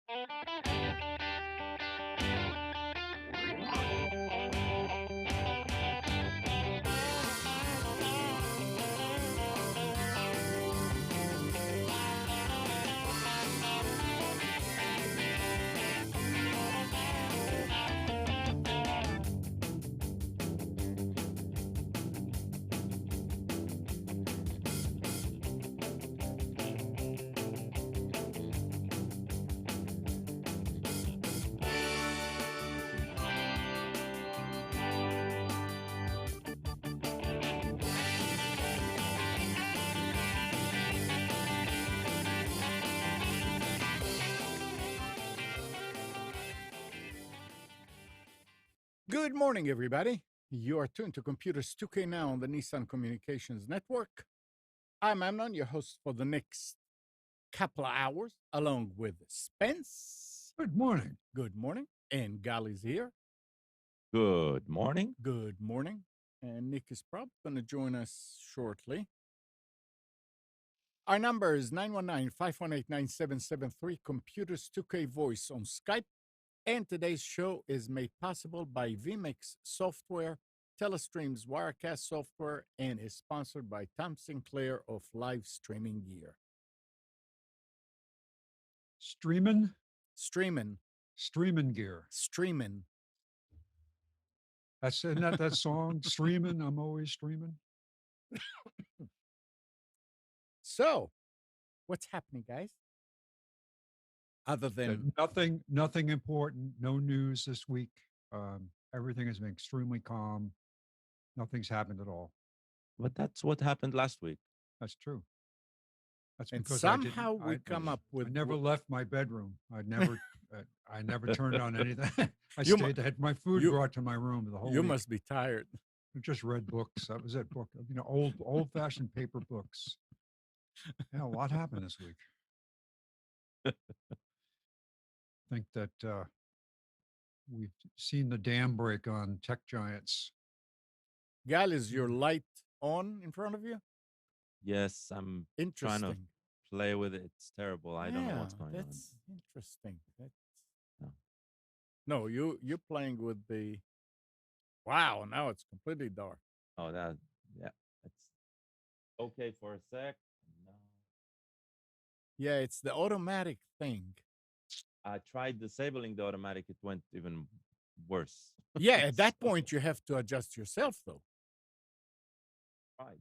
Good morning, everybody. You are tuned to Computers 2K Now on the Nissan Communications Network. I'm Amnon, your host for the next couple of hours, along with Spence. Good morning. Good morning. And Gali's here. Good morning. Good morning. And Nick is probably going to join us shortly. Our number is 919-518-9773, Computers 2K Voice on Skype. And today's show is made possible by vMix Software, Telestream's Wirecast software, and is sponsored by Tom Sinclair of Live Streaming Gear. Streaming gear. Streaming. Isn't that song? Streaming. I'm always streaming. So, what's happening, guys? Other than nothing important, no news this week. Everything has been extremely calm. Nothing's happened at all. But that's what happened last week. That's true. That's and because somehow we come up with. I never left my bedroom. I never turned on anything. I stayed. I had my food brought to my room the whole. You week. Must be tired. I just read books. That was it. Book. Old-fashioned paper books. Yeah, a lot happened this week. I think that we've seen the dam break on tech giants. Gal, is your light on in front of you? Yes, I'm trying to play with it. It's terrible. I don't know what's going on. That's interesting. No, you're playing with the. Wow, now it's completely dark. Oh, it's okay for a sec. No. Yeah, it's the automatic thing. I tried disabling the automatic. It went even worse. Yeah, at that point, you have to adjust yourself, though. Right.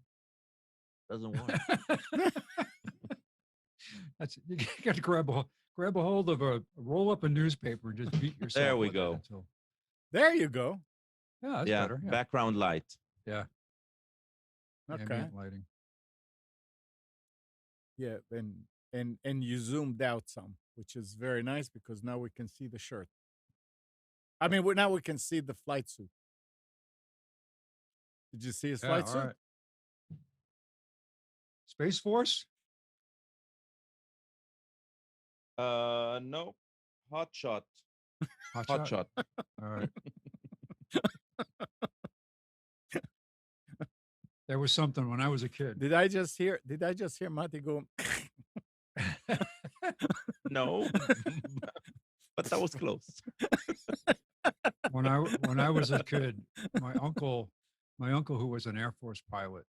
Doesn't work. You got to grab a hold of roll up a newspaper and just beat yourself. There we go. There you go. Yeah, that's better. Yeah. Background light. Yeah. Okay. Ambient lighting. Yeah, and you zoomed out some, which is very nice because now we can see the shirt. I mean, now we can see the flight suit. Did you see his flight suit? Right. Space Force? No. Hot shot. Hot shot. All right. There was something when I was a kid. Did I just hear Mati go? No. But that was close. When I was a kid, my uncle who was an Air Force pilot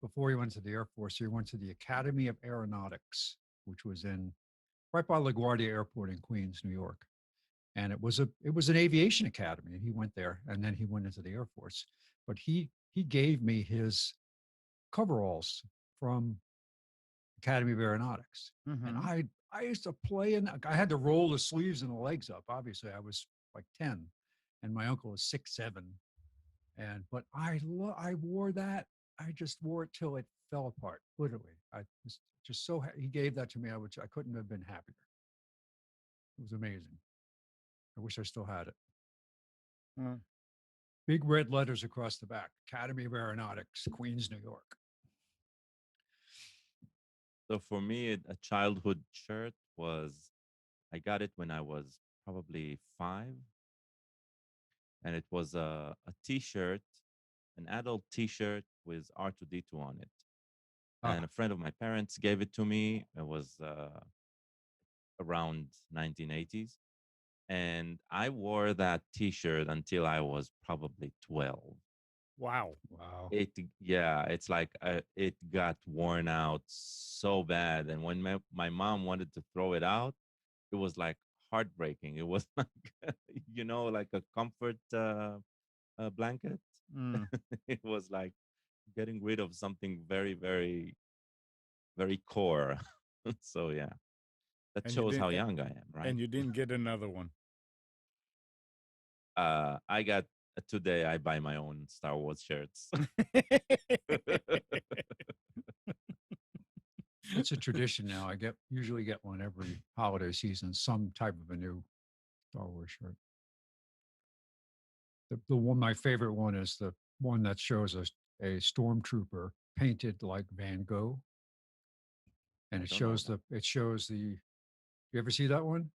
before he went to the Air Force, he went to the Academy of Aeronautics, which was right by LaGuardia Airport in Queens, New York. And it was an aviation academy, and he went there, and then he went into the Air Force. But he gave me his coveralls from Academy of Aeronautics. Mm-hmm. And I used to play I had to roll the sleeves and the legs up. Obviously, I was like 10, and my uncle was 6'7". But I wore that. I just wore it till it fell apart, literally. I was just so he gave that to me. I couldn't have been happier. It was amazing. I wish I still had it. Big red letters across the back. Academy of Aeronautics, Queens, New York. So for me, a childhood shirt I got it when I was probably 5. And it was a T-shirt, an adult T-shirt with R2D2 on it. And a friend of my parents gave it to me. It was around 1980s, and I wore that T-shirt until I was probably 12. Wow. Wow. Yeah, it's like it got worn out so bad, and when my mom wanted to throw it out, it was like heartbreaking. It was like like a comfort blanket. Mm. It was like getting rid of something very, very, very core. So yeah, that And you shows how didn't young I am, right? and you didn't get another one. I got today. I buy my own Star Wars shirts. It's a tradition now. I usually get one every holiday season, some type of a new Star Wars shirt. The one, my favorite one is the one that shows a stormtrooper painted like Van Gogh, and I don't know that. it shows the. You ever see that one?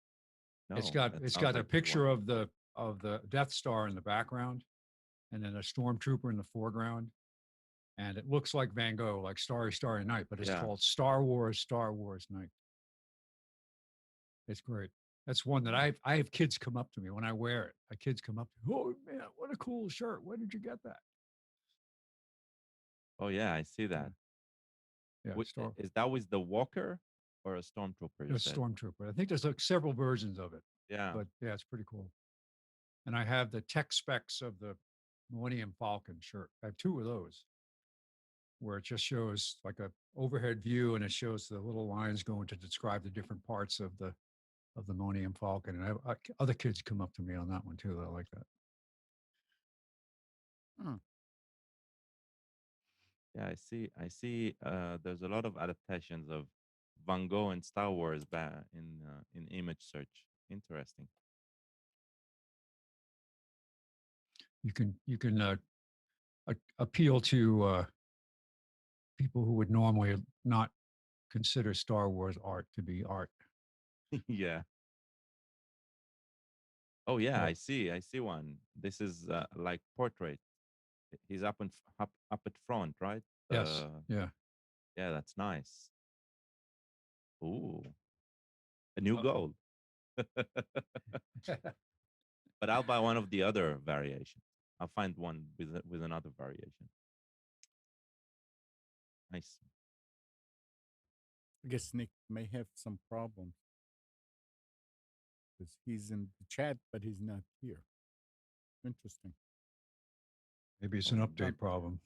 No, that It's sounds got a like a good one. picture of the Death Star in the background, and then a stormtrooper in the foreground, and it looks like Van Gogh, like Starry Starry Night, but it's Yeah. called Star Wars Night. It's great. That's one that Mm. I have kids come up to me when I wear it. My kids come up to me, oh man, what a cool shirt. Where did you get that? Oh yeah, I see that. Yeah, Is that with the Walker or a Stormtrooper? You said. Stormtrooper. I think there's like several versions of it, Yeah. but yeah, it's pretty cool. And I have the tech specs of the Millennium Falcon shirt. I have two of those where it just shows like a overhead view and it shows the little lines going to describe the different parts of the Millennium Falcon. And other kids come up to me on that one too. I like that. Hmm. Yeah, I see. I see. There's a lot of adaptations of Van Gogh and Star Wars in image search. Interesting. You can appeal to people who would normally not consider Star Wars art to be art. Yeah. Oh yeah, Yeah. I see. I see one. This is like portrait. He's up at front, right? Yes. Yeah. Yeah, that's nice. Ooh, a new Uh, goal. But I'll buy one of the other variations. I'll find one with another variation. Nice. I guess Nick may have some problems because he's in the chat, but he's not here. Interesting. Maybe it's Oh, an no. update problem.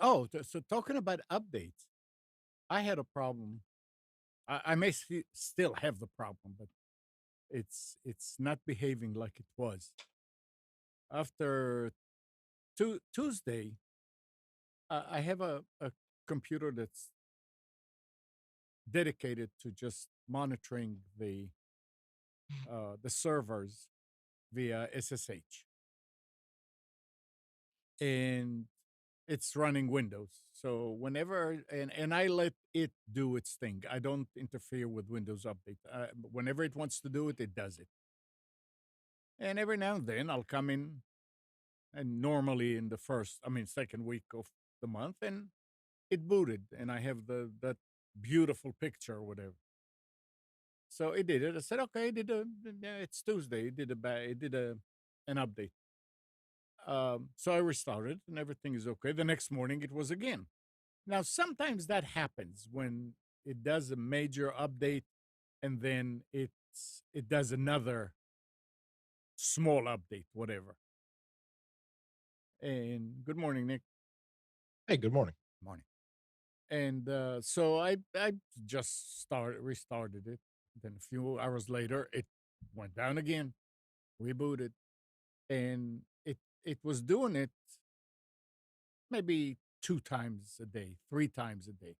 Oh, so talking about updates, I had a problem. I may still have the problem, but it's not behaving like it was. After Tuesday, I have a computer that's dedicated to just monitoring the servers via SSH, and it's running Windows. So whenever and I let it do its thing. I don't interfere with Windows Update. Whenever it wants to do it, it does it. And every now and then I'll come in, and normally in the second week of the month, and it booted, and I have that beautiful picture or whatever. So it did it. I said, okay, it's Tuesday. It did an update. So I restarted, and everything is okay. The next morning, it was again. Now, sometimes that happens when it does a major update, and then it does another small update, whatever. And good morning, Nick. Hey, good morning. Morning. And so I just restarted it. Then a few hours later, it went down again, rebooted, and it was doing it maybe 2 times a day, 3 times a day.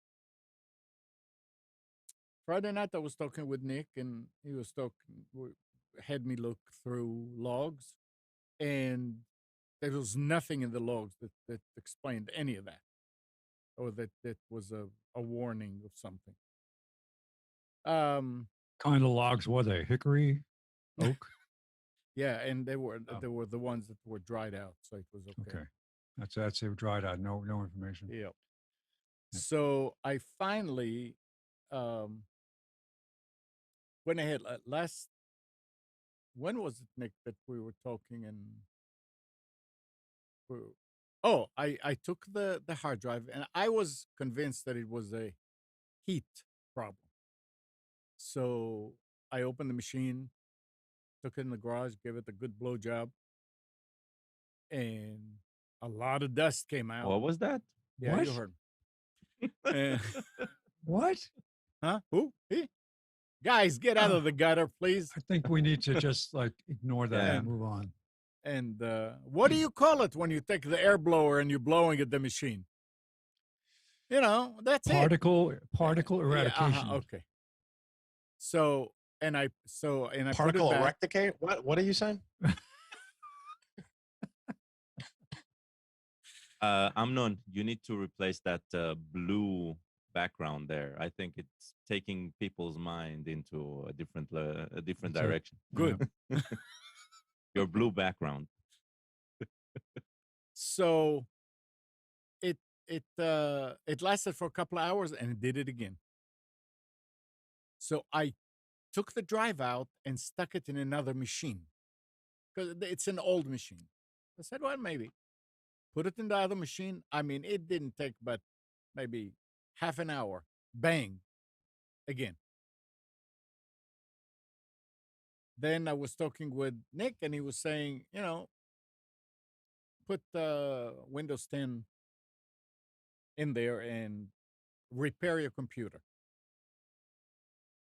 Friday night, I was talking with Nick, and he was had me look through logs, and there was nothing in the logs that explained any of that, or that was a warning of something. Kind of logs were they? Hickory, oak. Yeah, and they were Oh. the ones that were dried out, so it was okay. Okay, that's it. Dried out. No information. Yeah. Yeah. So I finally, um, went ahead last. When was it, Nick, that we were talking and oh, I took the hard drive and I was convinced that it was a heat problem. So I opened the machine, took it in the garage, gave it a good blow job, and a lot of dust came out. What was that? Yeah, What? you heard. Uh, What? huh? Who? He? Guys, get out of the gutter, please. I think we need to just like ignore that Yeah. and move on. And what do you call it when you take the air blower and you're blowing at the machine? You know, that's it. Particle Yeah, eradication. okay. So I Particle put it back. eradicate? What are you saying? Amnon, you need to replace that blue background there. I think it's taking people's mind into a different That's it. direction. Good. Your blue background. So it lasted for a couple of hours and it did it again. So I took the drive out and stuck it in another machine because it's an old machine. I said, well, maybe put it in the other machine. I mean, it didn't take but maybe half an hour. Bang, again. Then I was talking with Nick and he was saying, put Windows 10 in there and repair your computer.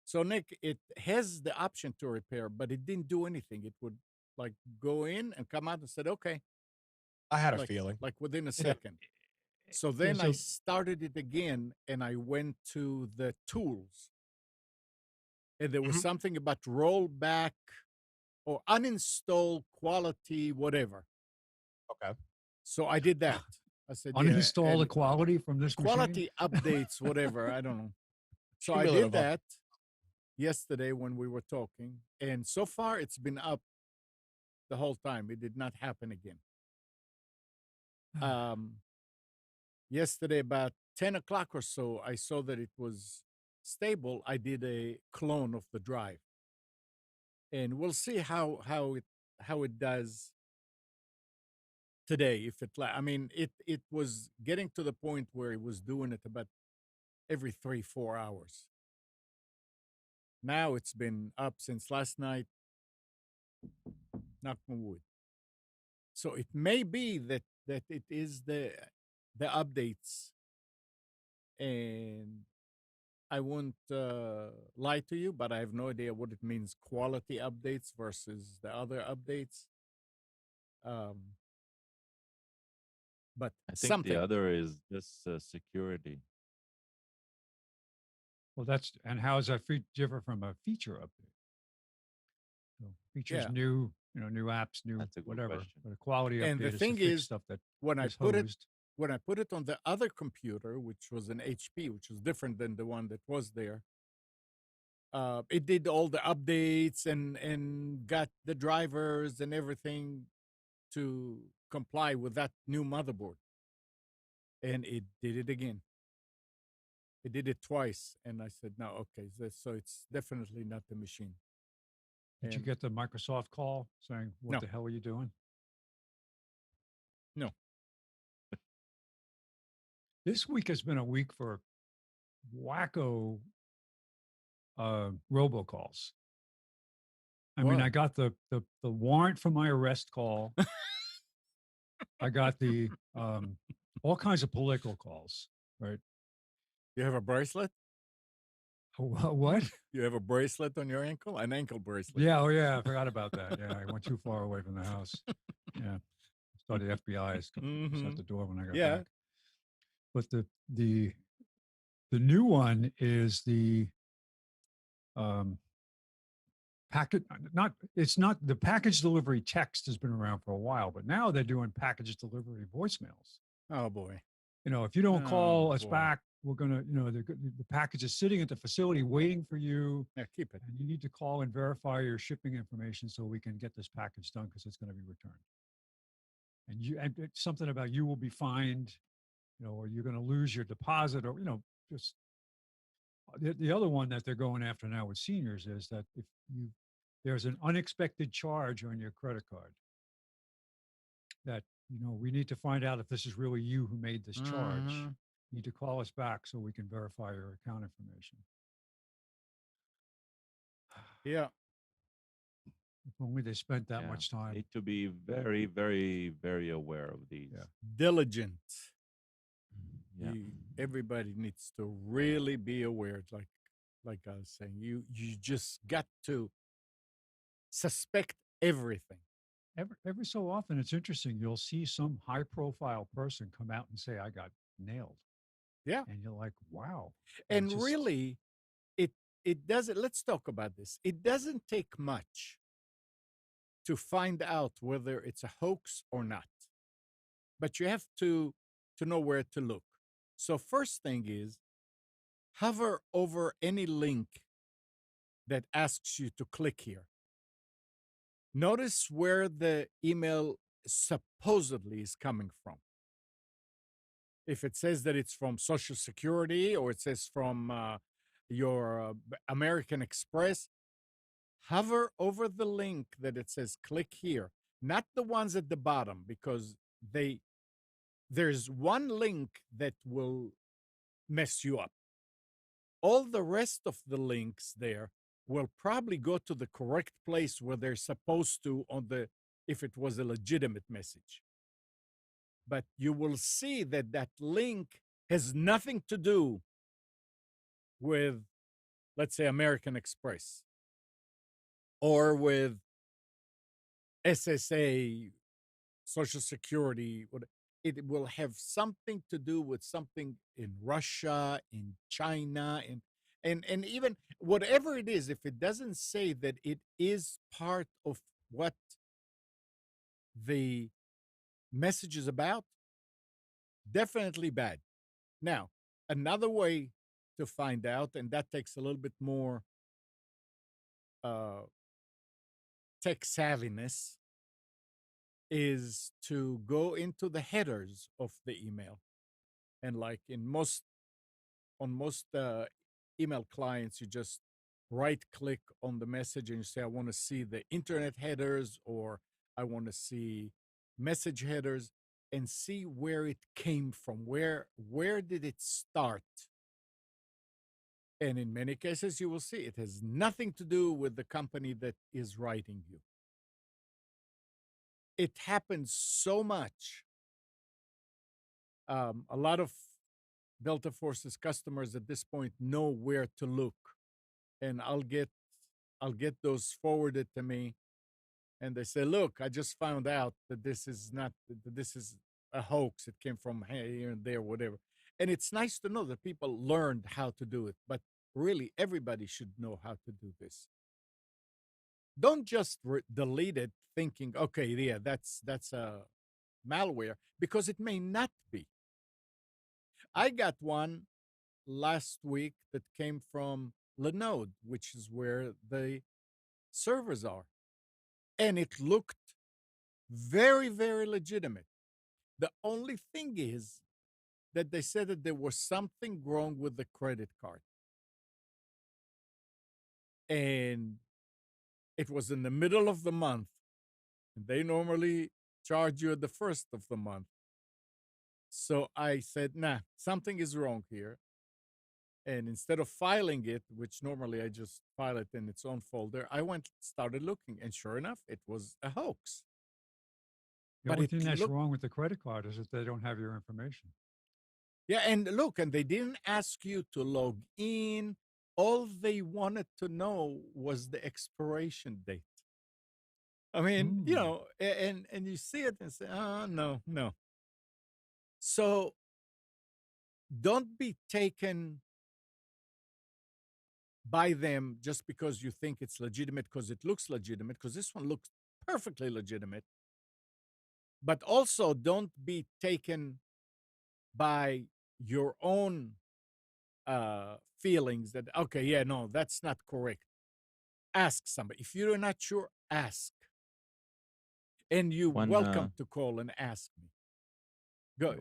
So Nick, it has the option to repair, but it didn't do anything. It would like go in and come out and said, okay, I had a like, feeling. like within a second. So then so- I started it again and I went to the tools. And there was Mhm. something about rollback or uninstall quality, whatever. Okay. So I did that. I said, yeah, Uninstall the and quality from this machine. quality updates, whatever. I don't know. So I Cumulative did that yesterday when we were talking. And so far it's been up the whole time. It did not happen again. Yesterday, about 10 o'clock or so, I saw that it was stable. I did a clone of the drive. And we'll see how it does today. If I mean, it was getting to the point where it was doing it about every 3-4 hours. Now it's been up since last night. Knock on wood. So it may be that it is the updates, and I won't lie to you, but I have no idea what it means. Quality updates versus the other updates. But I think something. the other is just security. Well, and how is that differ from a feature update? So features Yeah. new, new apps, new That's a good whatever. question. But a quality And the update is thing to fix is, stuff that when I is put it hosed. when I put it on the other computer, which was an HP, which was different than the one that was there, it did all the updates and got the drivers and everything to comply with that new motherboard. And it did it again. It did it twice, and I said, "No, okay, so it's definitely not the machine." Did you And get the Microsoft call saying, "What No. the hell are you doing?" No. This week has been a week for wacko robocalls. I mean, What? I got the warrant for my arrest call. I got the all kinds of political calls. Right? You have a bracelet? What? You have a bracelet on your ankle? An ankle bracelet? Yeah. Oh, yeah. I forgot about that. Yeah, I went too far away from the house. Yeah, started the FBI is at the door when I got Yeah. back. But the new one is the packet. It's not the package delivery text has been around for a while, but now they're doing package delivery voicemails. Oh boy. If you don't call Oh, us boy. back, we're gonna, the package is sitting at the facility waiting for you, Yeah, keep it. and you need to call and verify your shipping information so we can get this package done because it's going to be returned. And it's something about you will be fined, or you're going to lose your deposit, or just The other one that they're going after now with seniors is that if there's an unexpected charge on your credit card, that we need to find out if this is really you who made this charge. Mhm. You need to call us back so we can verify your account information. Yeah. If only they spent that Yeah. much time. Need to be very, very, very aware of these. Yeah. Diligent. Yeah. Everybody needs to really be aware. Like I was saying, you just got to suspect everything. Every so often, it's interesting. You'll see some high-profile person come out and say, "I got nailed." Yeah. And you're like, "Wow." And really, it doesn't. Let's talk about this. It doesn't take much to find out whether it's a hoax or not, but you have to know where to look. So first thing is, hover over any link that asks you to click here. Notice where the email supposedly is coming from. If it says that it's from Social Security or it says from your American Express, hover over the link that it says click here, not the ones at the bottom, because there's one link that will mess you up. All the rest of the links there will probably go to the correct place where they're supposed to if it was a legitimate message. But you will see that that link has nothing to do with, let's say, American Express or with SSA, Social Security. It will have something to do with something in Russia, in China, and even whatever it is, if it doesn't say that it is part of what the message is about, definitely bad. Now, another way to find out, and that takes a little bit more tech savviness, is to go into the headers of the email. And like on most email clients, you just right click on the message and you say, I want to see the internet headers, or I want to see message headers, and see where it came from. Where did it start? And in many cases, you will see it has nothing to do with the company that is writing you. It happens so much. A lot of Delta Force's customers at this point know where to look, and I'll get those forwarded to me, and they say, "Look, I just found out that this is a hoax. It came from here and there, whatever." And it's nice to know that people learned how to do it, but really, everybody should know how to do this. Don't just delete it thinking, "Okay, yeah, that's a malware," because it may not be. I got one last week that came from Linode, which is where the servers are. And it looked very, very legitimate. The only thing is that they said that there was something wrong with the credit card. And it was in the middle of the month. And they normally charge you at the first of the month. So I said, nah, something is wrong here. And instead of filing it, which normally I just file it in its own folder, I started looking, and sure enough, it was a hoax. The only thing that's wrong with the credit card is that they don't have your information. Yeah, and look, and they didn't ask you to log in. All they wanted to know was the expiration date. I mean, and you see it and say, oh, no. So don't be taken by them just because you think it's legitimate, because it looks legitimate, because this one looks perfectly legitimate. But also don't be taken by your own feelings that, okay, yeah, no, that's not correct. Ask somebody. If you're not sure, ask. And you're welcome to call and ask me. Go.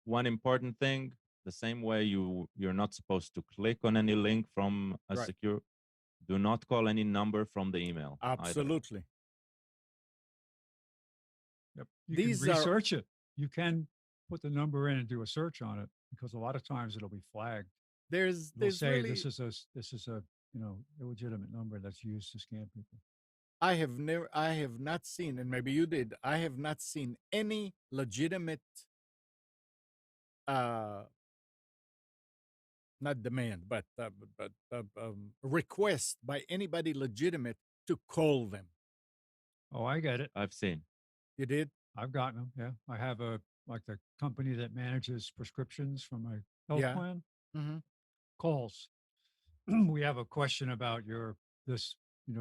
One important thing The same way you're not supposed to click on any link from a Right. secure. Do not call any number from the email. either. Absolutely. Yep. You These can are- research it. You can put the number in and do a search on it because a lot of times it'll be flagged. There's They'll say really, this is a illegitimate number that's used to scam people. I have not seen, and maybe you did, I have not seen any legitimate not demand, but request by anybody legitimate to call them. Oh, I get it. I've seen. You did? I've gotten them. Yeah, I have the company that manages prescriptions for my health Yeah. plan. Mm-hmm. Calls. We have a question about this.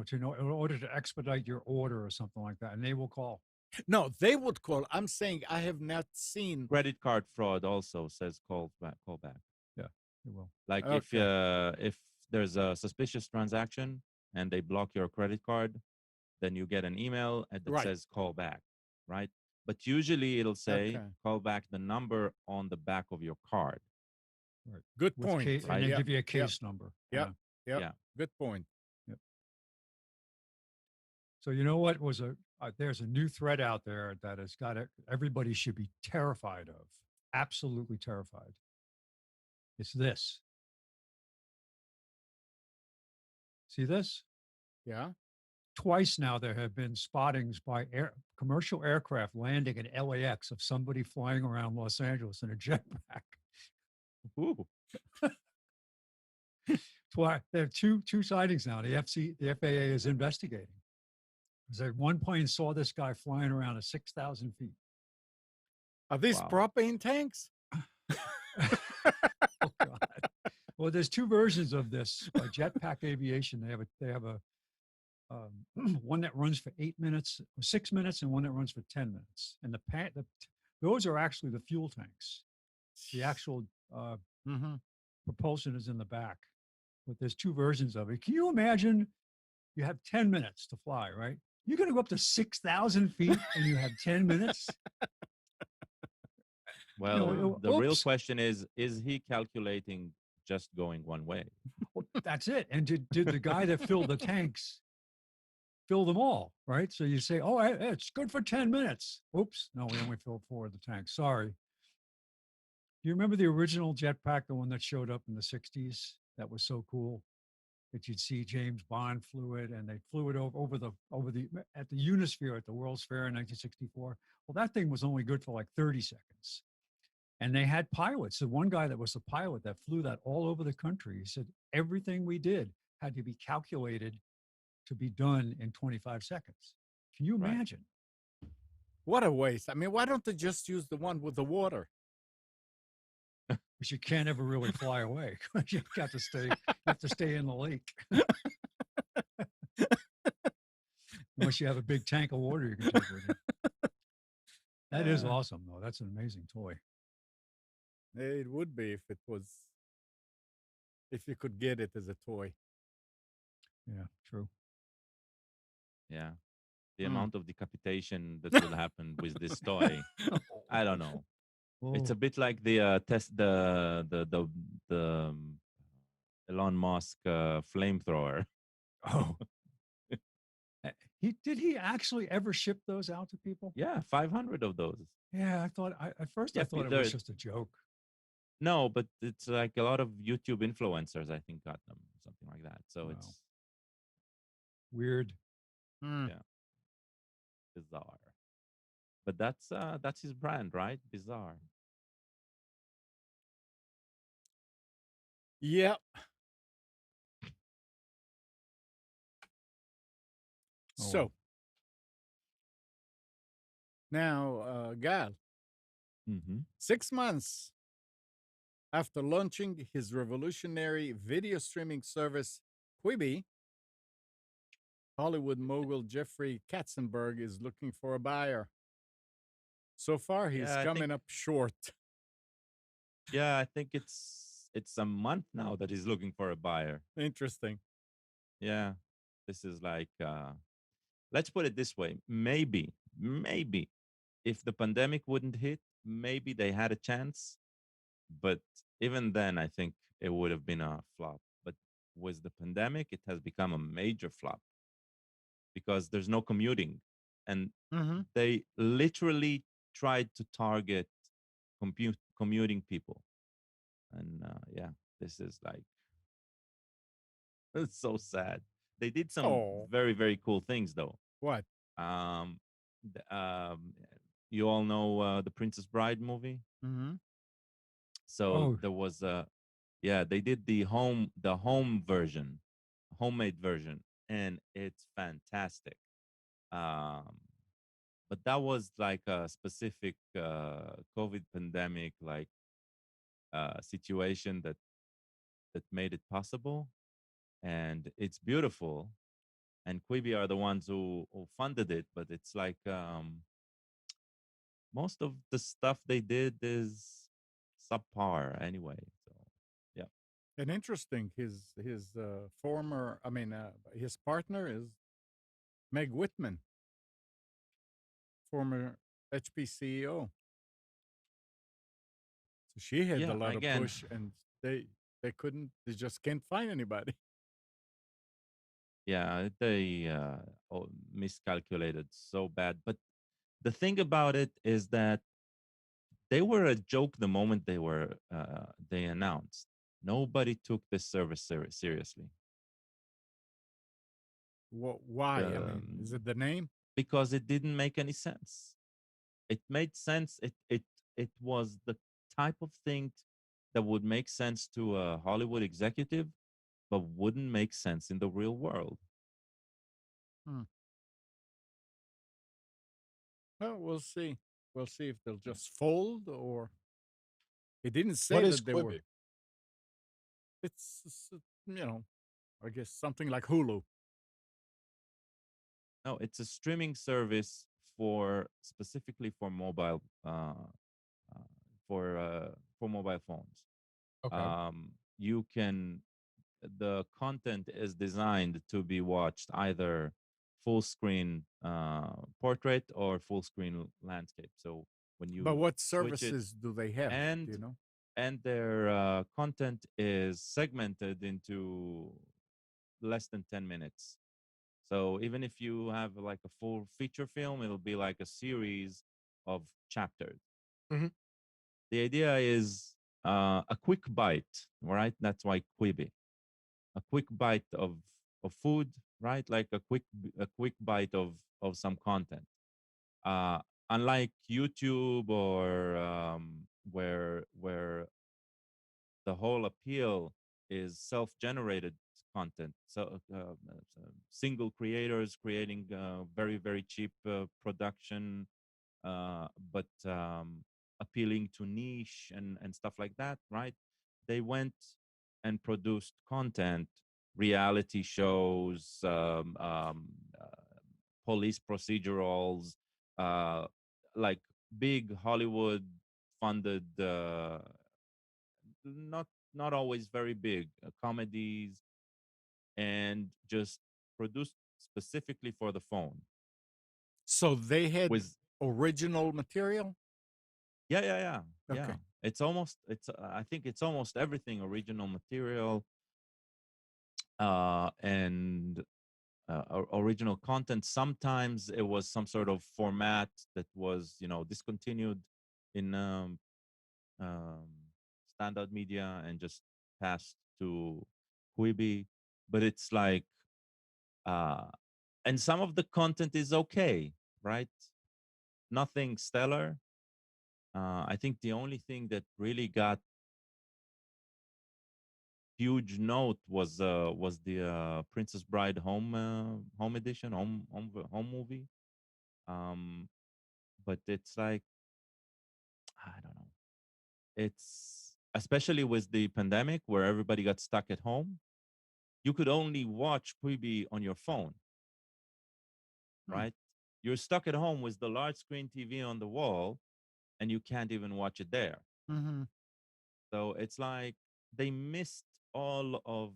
To know in order to expedite your order or something like that, and they will call. No, they would call. I'm saying I have not seen. Credit card fraud also says call back. They will. Like if there's a suspicious transaction and they block your credit card, then you get an email that Right. says call back, right? But usually it'll say Okay. call back the number on the back of your card. Right. Good With point. case, right? and they Yep, give you a yep, case number. Yep. Yeah. Yeah. Good point. So you know what was there's a new thread out there that has got everybody should be terrified of, absolutely terrified. It's this. See this? Yeah. Twice now there have been spottings by commercial aircraft landing at LAX of somebody flying around Los Angeles in a jetpack. Ooh. There are two sightings now. The FAA is investigating. Because one plane saw this guy flying around at 6,000 feet. Are these Wow. propane tanks? Oh God! Well, there's two versions of this by Jetpack Aviation. They have a one that runs for 8 minutes, 6 minutes, and one that runs for 10 minutes. And those are actually the fuel tanks. The actual Mm-hmm. propulsion is in the back. But there's two versions of it. Can you imagine? You have 10 minutes to fly, right? You're going to go up to 6,000 feet and you have 10 minutes. Well, the real oops. question is he calculating just going one way? Well, that's it. And did the guy that filled the tanks fill them all, right? So you say, oh, it's good for 10 minutes. Oops. No, we only filled 4 of the tanks. Sorry. Do you remember the original jetpack, the one that showed up in the 60s? That was so cool that you'd see James Bond flew it, and they flew it at the Unisphere at the World's Fair in 1964. Well, that thing was only good for like 30 seconds. And they had pilots. The one guy that was the pilot that flew that all over the country, he said, everything we did had to be calculated to be done in 25 seconds. Can you Right. imagine? What a waste. I mean, why don't they just use the one with the water? Because you can't ever really fly away. You have to stay in the lake. Unless you have a big tank of water you can take with you. That is awesome, though. That's an amazing toy. It would be if you could get it as a toy. Yeah, true. Yeah. The Hmm. amount of decapitation that will happen with this toy, I don't know. It's a bit like the Elon Musk flamethrower. Oh. Did he actually ever ship those out to people? Yeah, 500 of those. Yeah, at first I Yeah, thought it there- was just a joke. No, but it's like a lot of YouTube influencers, I think, got them, something like that. So Wow. it's Weird. Hmm. bizarre. But that's his brand, right? Bizarre. Yep. Oh, So well. now, Gal, Mm-hmm. 6 months after launching his revolutionary video streaming service, Quibi, Hollywood mogul Jeffrey Katzenberg is looking for a buyer. So far, he's Yeah, I coming think- up short. Yeah, I think it's a month now that he's looking for a buyer. Interesting. Yeah, this is like let's put it this way. Maybe if the pandemic wouldn't hit, maybe they had a chance. But even then, I think it would have been a flop. But with the pandemic, it has become a major flop because there's no commuting, and Mm-hmm. they literally tried to target commuting people. And yeah, this is like it's so sad. They did some Oh, very very cool things though. what? Um, you all know the Princess Bride movie. Mm-hmm. So Oh, there was a yeah, they did the home version, homemade version, and it's fantastic. Um, but that was like a specific COVID pandemic like situation that made it possible, and it's beautiful. And Quibi are the ones who funded it, but it's like most of the stuff they did is subpar anyway. So yeah, And interesting, his former, his partner is Meg Whitman, former HP CEO. So she had a yeah. lot of Again, push, and they couldn't, they just can't find anybody. yeah, they miscalculated so bad. But the thing about it is that they were a joke the moment they announced. Nobody took this service seriously. Why? I mean, Um, is it the name? because it didn't make any sense. It made sense. It was the type of thing that would make sense to a Hollywood executive, but wouldn't make sense in the real world. Hmm. Well, we'll see. We'll see if they'll just fold, or he didn't say What is that they were. Quibi? It's I guess something like Hulu. No, it's a streaming service for specifically for mobile uh, for mobile phones. Okay. You can the content is designed to be watched either full screen portrait or full screen landscape. So when But you what switch it, services do they have? Do and you know? and their content is segmented into less than 10 minutes. So even if you have like a full feature film, it'll be like a series of chapters. Mhm. The idea is a quick bite, right? That's why Quibi, a quick bite of food, right? Like a quick bite of some content. Uh, Unlike YouTube or where the whole appeal is self-generated content, so single creators creating very very cheap production, but appealing to niche and stuff like that, right? They went and produced content, reality shows, police procedurals, uh, like big Hollywood funded, not not always very big comedies, and just produced specifically for the phone So they had with original material. yeah. Okay. It's I think it's almost everything original material, and original content. Sometimes it was some sort of format that was discontinued in um, standard media and just passed to Quibi. But it's like uh, and some of the content is okay, right? Nothing stellar. I think the only thing that really got huge note was the Princess Bride home edition, home movie. Um, but it's like I don't know. It's especially with the pandemic where everybody got stuck at home. You could only watch Quibi on your phone, Hmm. right? You're stuck at home with the large screen TV on the wall, and you can't even watch it there. Mm-hmm. So it's like they missed all of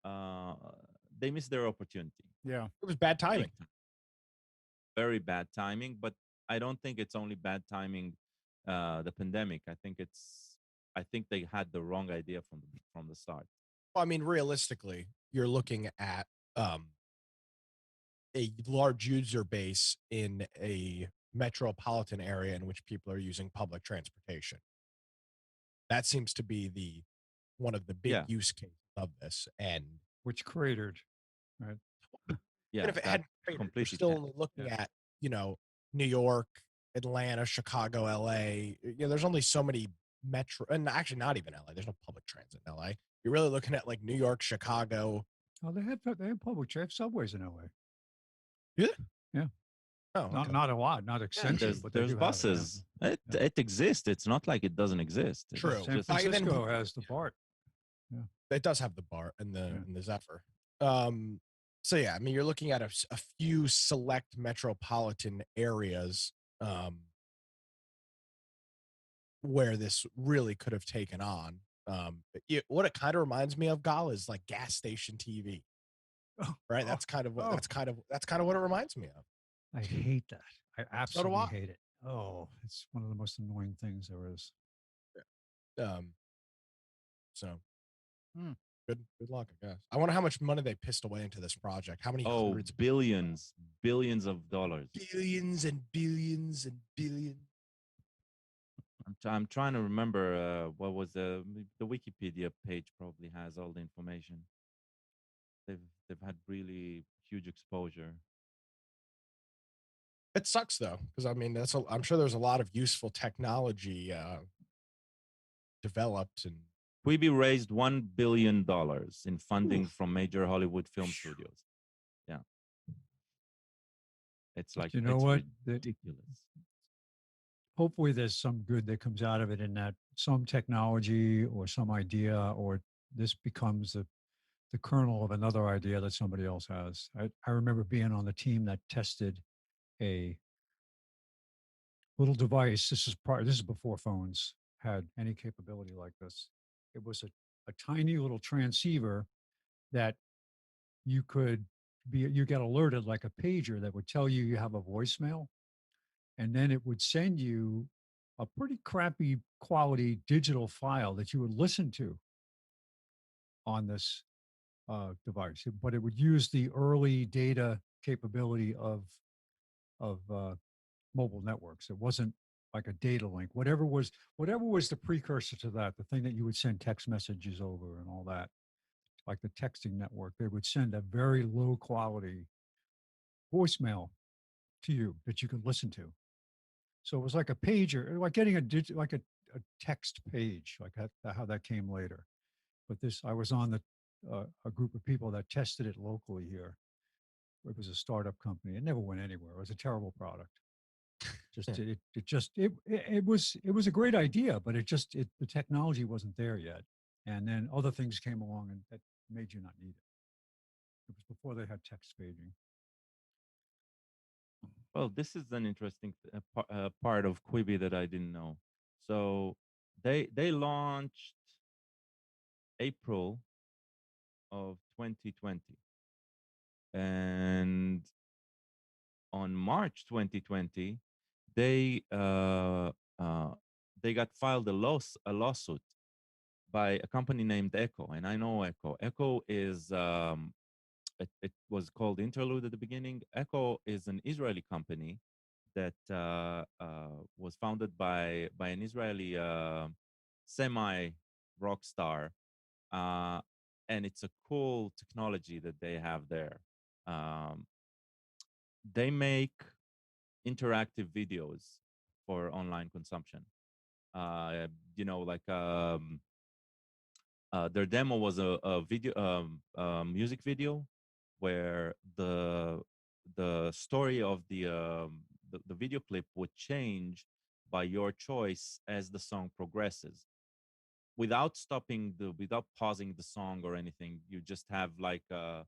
uh, they missed their opportunity. Yeah. It was bad Big timing. time. Very bad timing, but I don't think it's only bad timing. The pandemic. I think it's I think they had the wrong idea from the start. Well, I mean, realistically, you're looking at a large user base in a metropolitan area in which people are using public transportation. That seems to be one of the big Yeah. use cases of this. And which cratered, right? Yeah, even if it that hadn't cratered, we're completely still can. only looking Yeah. at, New York, Atlanta, Chicago, LA. There's only so many metro, and actually not even LA. There's no public transit in LA. You're really looking at like New York, Chicago. Oh, they have public subways in LA. Yeah. Yeah. Oh, okay. Not a lot, not Yeah, extensive, but they there's do have it, yeah. buses. Yeah. It exists. It's not like it doesn't exist. It's True. San just- Francisco has the BART. It does have the BART and Yeah. the Zephyr. So yeah, I mean, you're looking at a few select metropolitan areas where this really could have taken on. What it kind of reminds me of, Gal, is like gas station TV, Oh, right? That's kind of what oh. that's kind of what it reminds me of. I hate that. I do absolutely I. hate it. Oh, it's one of the most annoying things there is. So Hmm. good luck, I guess. I wonder how much money they pissed away into this project. How many Oh, hundreds, billions of dollars. billions and billions and billions. I'm trying to remember what was the Wikipedia page probably has all the information. They've had really huge exposure. It sucks though, because I mean, I'm sure there's a lot of useful technology developed, and Quibi raised $1 billion in funding from major Hollywood film studios. Yeah, it's like, you know it's what? ridiculous. Hopefully there's some good that comes out of it, in that some technology or some idea, or this becomes the kernel of another idea that somebody else has. I remember being on the team that tested a little device. This is before phones had any capability like this. It was a tiny little transceiver that you get alerted like a pager that would tell you have a voicemail, and then it would send you a pretty crappy quality digital file that you would listen to on this device, but it would use the early data capability of mobile networks. It wasn't like a data link. Whatever was the precursor to that, the thing that you would send text messages over and all that, like the texting network, they would send a very low quality voicemail to you that you could listen to. So it was like a pager, like getting a text page, like how that came later. But I was on a group of people that tested it locally here. It was a startup company. It never went anywhere. It was a terrible product. It was a great idea, but the technology wasn't there yet. And then other things came along and that made you not need it. It was before they had text paging. Well, this is an interesting part of Quibi that I didn't know. So they launched April of 2020, and on March 2020, they got filed a lawsuit by a company named Echo, and I know Echo. Echo is it was called Interlude at the beginning. Echo is an Israeli company that was founded by an Israeli semi rock star, and it's a cool technology that they have there. They make interactive videos for online consumption. Like their demo was a video, music video, where the story of the video clip would change by your choice as the song progresses, without without pausing the song or anything. You just have like a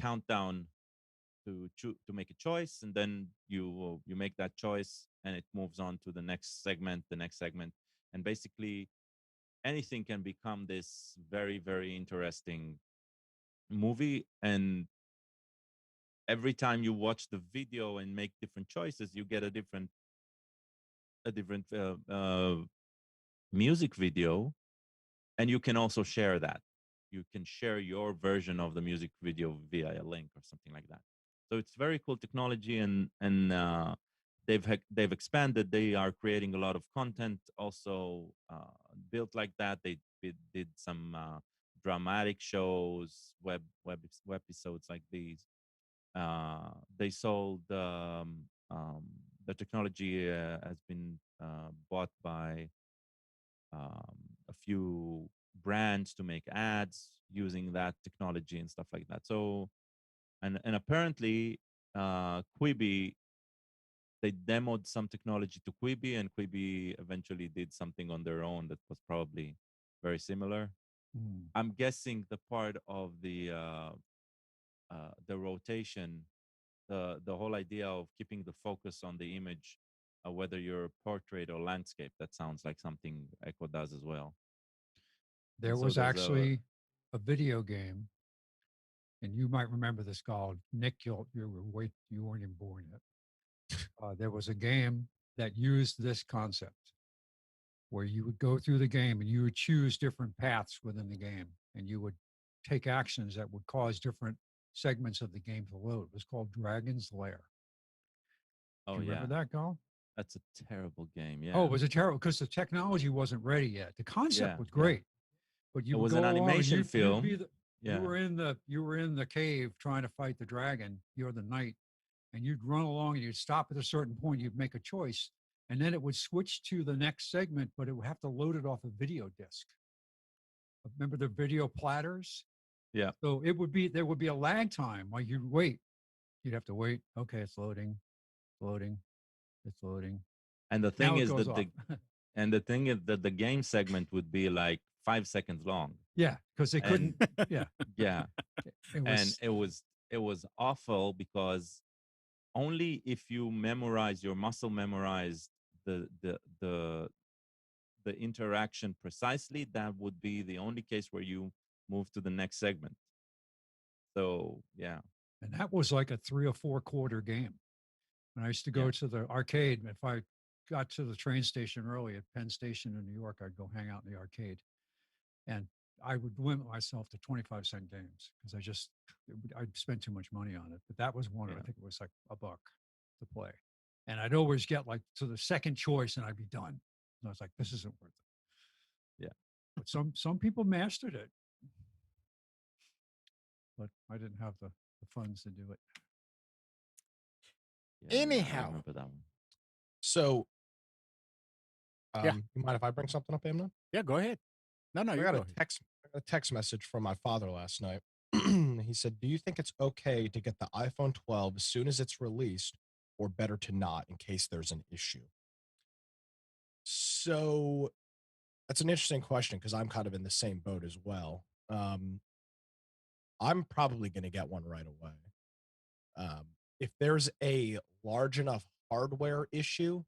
countdown to make a choice, and then you make that choice, and it moves on to the next segment, and basically anything can become this very, very interesting movie. And every time you watch the video and make different choices, you get a different music video, and you can also share that. You can share your version of the music video via a link or something like that. So it's very cool technology, and they've expanded. They are creating a lot of content also built like that. They did some dramatic shows, web episodes like these. They sold the technology has been bought by a few brands to make ads using that technology and stuff like that. So, and apparently, Quibi, they demoed some technology to Quibi, and Quibi eventually did something on their own that was probably very similar. Mm. I'm guessing the part of the rotation, the whole idea of keeping the focus on the image, whether you're portrait or landscape, that sounds like something Echo does as well. There And so was there's actually a video game, and you might remember this called Nick. You weren't even born yet. There was a game that used this concept where you would go through the game and you would choose different paths within the game, and you would take actions that would cause different segments of the game to load. It was called Dragon's Lair. oh Do you yeah, remember that, Carl? that's a terrible game. Yeah. Oh, it was a terrible because the technology wasn't ready yet. The concept Yeah, was yeah. great, but you It would was go an along and animation you'd film. be the, Yeah. you were in the cave trying to fight the dragon. You're the knight, and you'd run along and you'd stop at a certain point. You'd make a choice, and then it would switch to the next segment, but it would have to load it off a video disc. Remember the video platters? Yeah. So there would be a lag time while you wait. You'd have to wait. Okay, it's loading, loading, it's loading. And the Now thing it is goes that off. the game segment would be like 5 seconds long. Yeah, because they couldn't. Yeah, Yeah. it And was. it was awful because only if you memorize your muscle memorized the interaction precisely, that would be the only case where you move to the next segment. So yeah. And that was like a 3 or 4 quarter game. When I used to go Yeah. to the arcade, if I got to the train station early at Penn Station in New York, I'd go hang out in the arcade. And I would limit myself to 25-cent games because I'd spend too much money on it. But that was one, Yeah. I think it was like $1 to play. And I'd always get like to the second choice and I'd be done. And I was like, this isn't worth it. Yeah. But some people mastered it. But I didn't have the funds to do it. Yeah, I Anyhow. remember that one. So, Yeah. you mind if I bring something up, Amnon? Yeah, go ahead. No, I you got go a ahead. text message from my father last night. He said, "Do you think it's okay to get the iPhone 12 as soon as it's released, or better to not in case there's an issue?" So that's an interesting question because I'm kind of in the same boat as well. I'm probably going to get one right away. If there's a large enough hardware issue,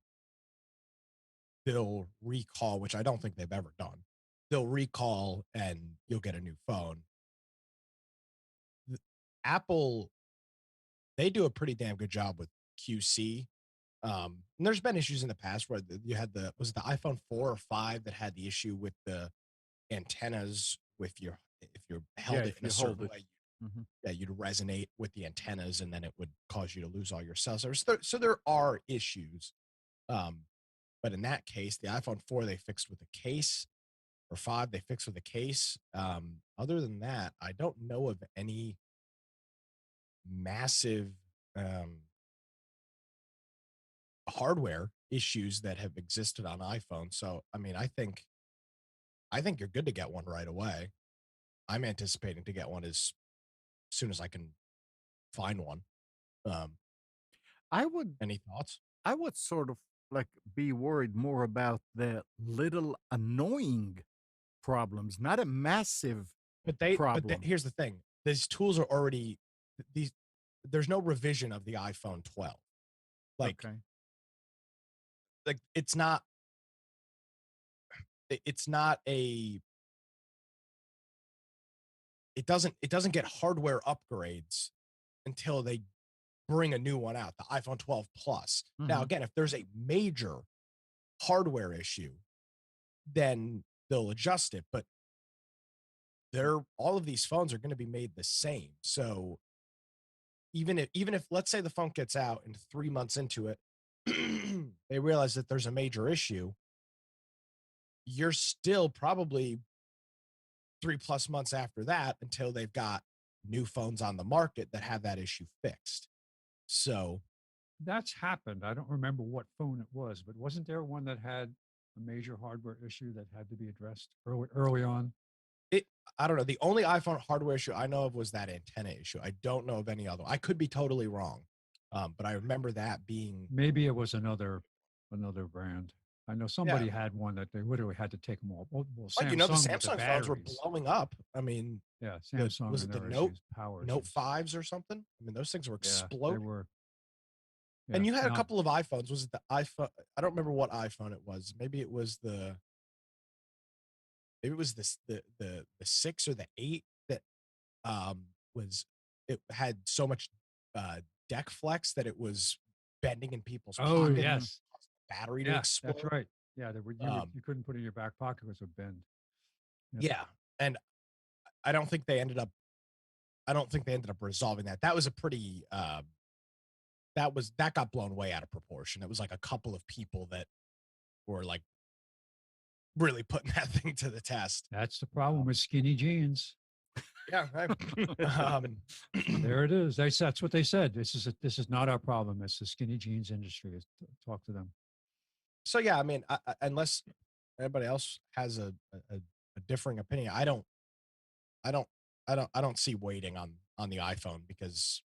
they'll recall, which I don't think they've ever done. They'll recall and you'll get a new phone. Apple, they do a pretty damn good job with QC. And there's been issues in the past where you had was it the iPhone 4 or 5 that had the issue with the antennas if you held it in a certain way. Mm-hmm. Yeah, you'd resonate with the antennas and then it would cause you to lose all your cell service. So there are issues. But in that case, the iPhone 4 they fixed with a case, or 5 they fixed with a case. Other than that, I don't know of any massive hardware issues that have existed on iPhone. So, I mean, I think you're good to get one right away. I'm anticipating to get one as soon as I can find one. I would Any thoughts? I would sort of like be worried more about the little annoying problems, not a massive problem. Here's the thing: these tools are already these. There's no revision of the iPhone 12. Like it's not. It's not a. It doesn't get hardware upgrades until they bring a new one out, the iPhone 12 Plus. Mm-hmm. Now, again, if there's a major hardware issue, then they'll adjust it. But all of these phones are going to be made the same. So even if let's say the phone gets out and 3 months into it, they realize that there's a major issue, you're still probably 3+ months after that until they've got new phones on the market that have that issue fixed. So that's happened. I don't remember what phone it was, but wasn't there one that had a major hardware issue that had to be addressed early on? I don't know. The only iPhone hardware issue I know of was that antenna issue. I don't know of any other. I could be totally wrong, but I remember that being. Maybe it was another brand. I know somebody had one that they literally had to take them all. Well, Samsung, the Samsung phones were batteries. blowing up. I mean, yeah, Samsung was it the Note issues. 5s or something? I mean, those things were exploding. They were. Yeah, and you had a couple of iPhones. Was it the iPhone? I don't remember what iPhone it was. Maybe it was the 6 or the 8 that it had so much deck flex that it was bending in people's pockets. Yes. Battery to explode. That's right. Yeah, you couldn't put it in your back pocket because it would bend. Yeah, and I don't think they ended up resolving that. That was a pretty that got blown way out of proportion. It was like a couple of people that were like really putting that thing to the test. That's the problem with skinny jeans. Yeah. There it is. That's what they said. This is not our problem. It's the skinny jeans industry. Talk to them. So yeah, I mean, unless anybody else has a differing opinion, I don't see waiting on the iPhone, because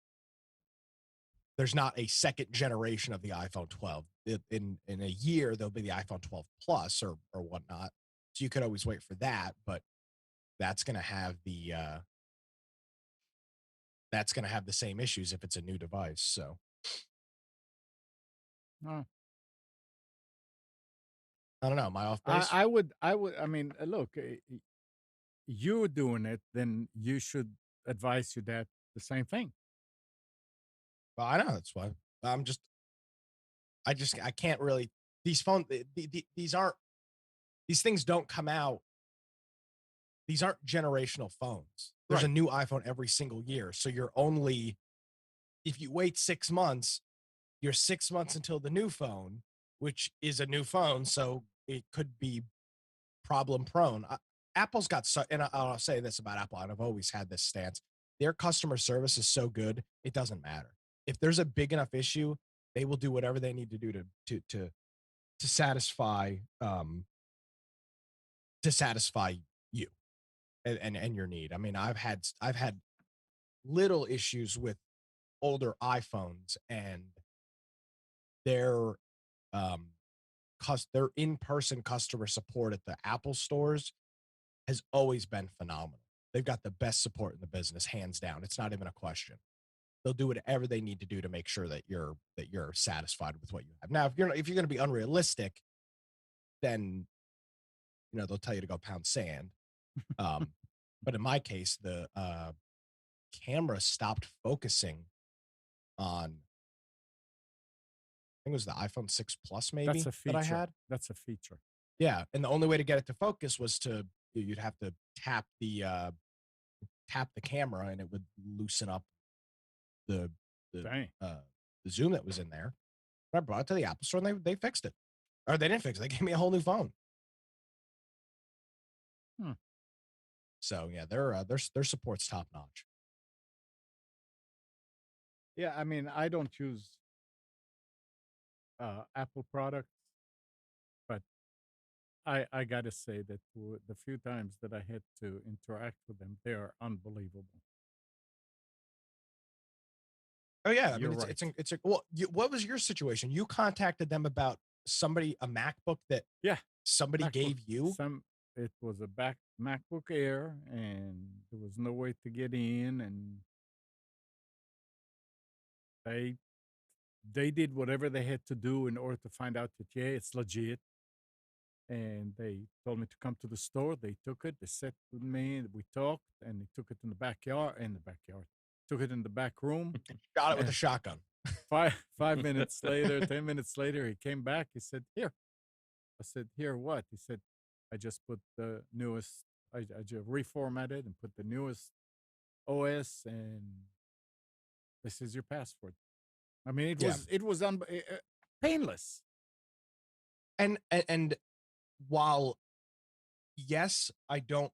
there's not a second generation of the iPhone 12. In a year, there'll be the iPhone 12 Plus or whatnot. So you could always wait for that, but that's going to have the same issues if it's a new device. So, I don't know. Am I off base? I would. I mean, look, you're doing it, then you should advise your dad the same thing. Well, I know that's why. I can't really. These phones, these things don't come out. These aren't generational phones. There's a new iPhone every single year. So if you wait 6 months, you're 6 months until the new phone, which is a new phone. So it could be problem prone. Apple's got, and I'll say this about Apple, and I've always had this stance. Their customer service is so good, it doesn't matter. If there's a big enough issue, they will do whatever they need to do to satisfy you and your need. I mean, I've had little issues with older iPhones, and their in-person customer support at the Apple stores has always been phenomenal. They've got the best support in the business, hands down. It's not even a question. They'll do whatever they need to do to make sure that you're satisfied with what you have. Now, if you're going to be unrealistic, then they'll tell you to go pound sand. But in my case, the camera stopped focusing on, I think it was the iPhone 6 Plus, maybe. That's a feature. That I had. That's a feature. Yeah, and the only way to get it to focus was you'd have to tap the camera, and it would loosen up the zoom that was in there. But I brought it to the Apple store, and they fixed it. Or they didn't fix it. They gave me a whole new phone. So yeah, their support's top notch. Yeah, I mean, I don't use Apple products, but I gotta say that the few times that I had to interact with them, they are unbelievable. Oh yeah, I You're mean, right. what was your situation? You contacted them about a MacBook that somebody MacBook, gave you. It was a MacBook Air, and there was no way to get in, and they did whatever they had to do in order to find out that it's legit. And they told me to come to the store. They took it. They sat with me. We talked, and they took it in the backyard. Took it in the back room. Got it with a shotgun. 5 minutes later, 10 minutes later, he came back. He said, "Here." I said, "Here, what?" He said, I just put the newest. I just reformatted and put the newest OS, and this is your password. I mean, it was painless. And while yes, their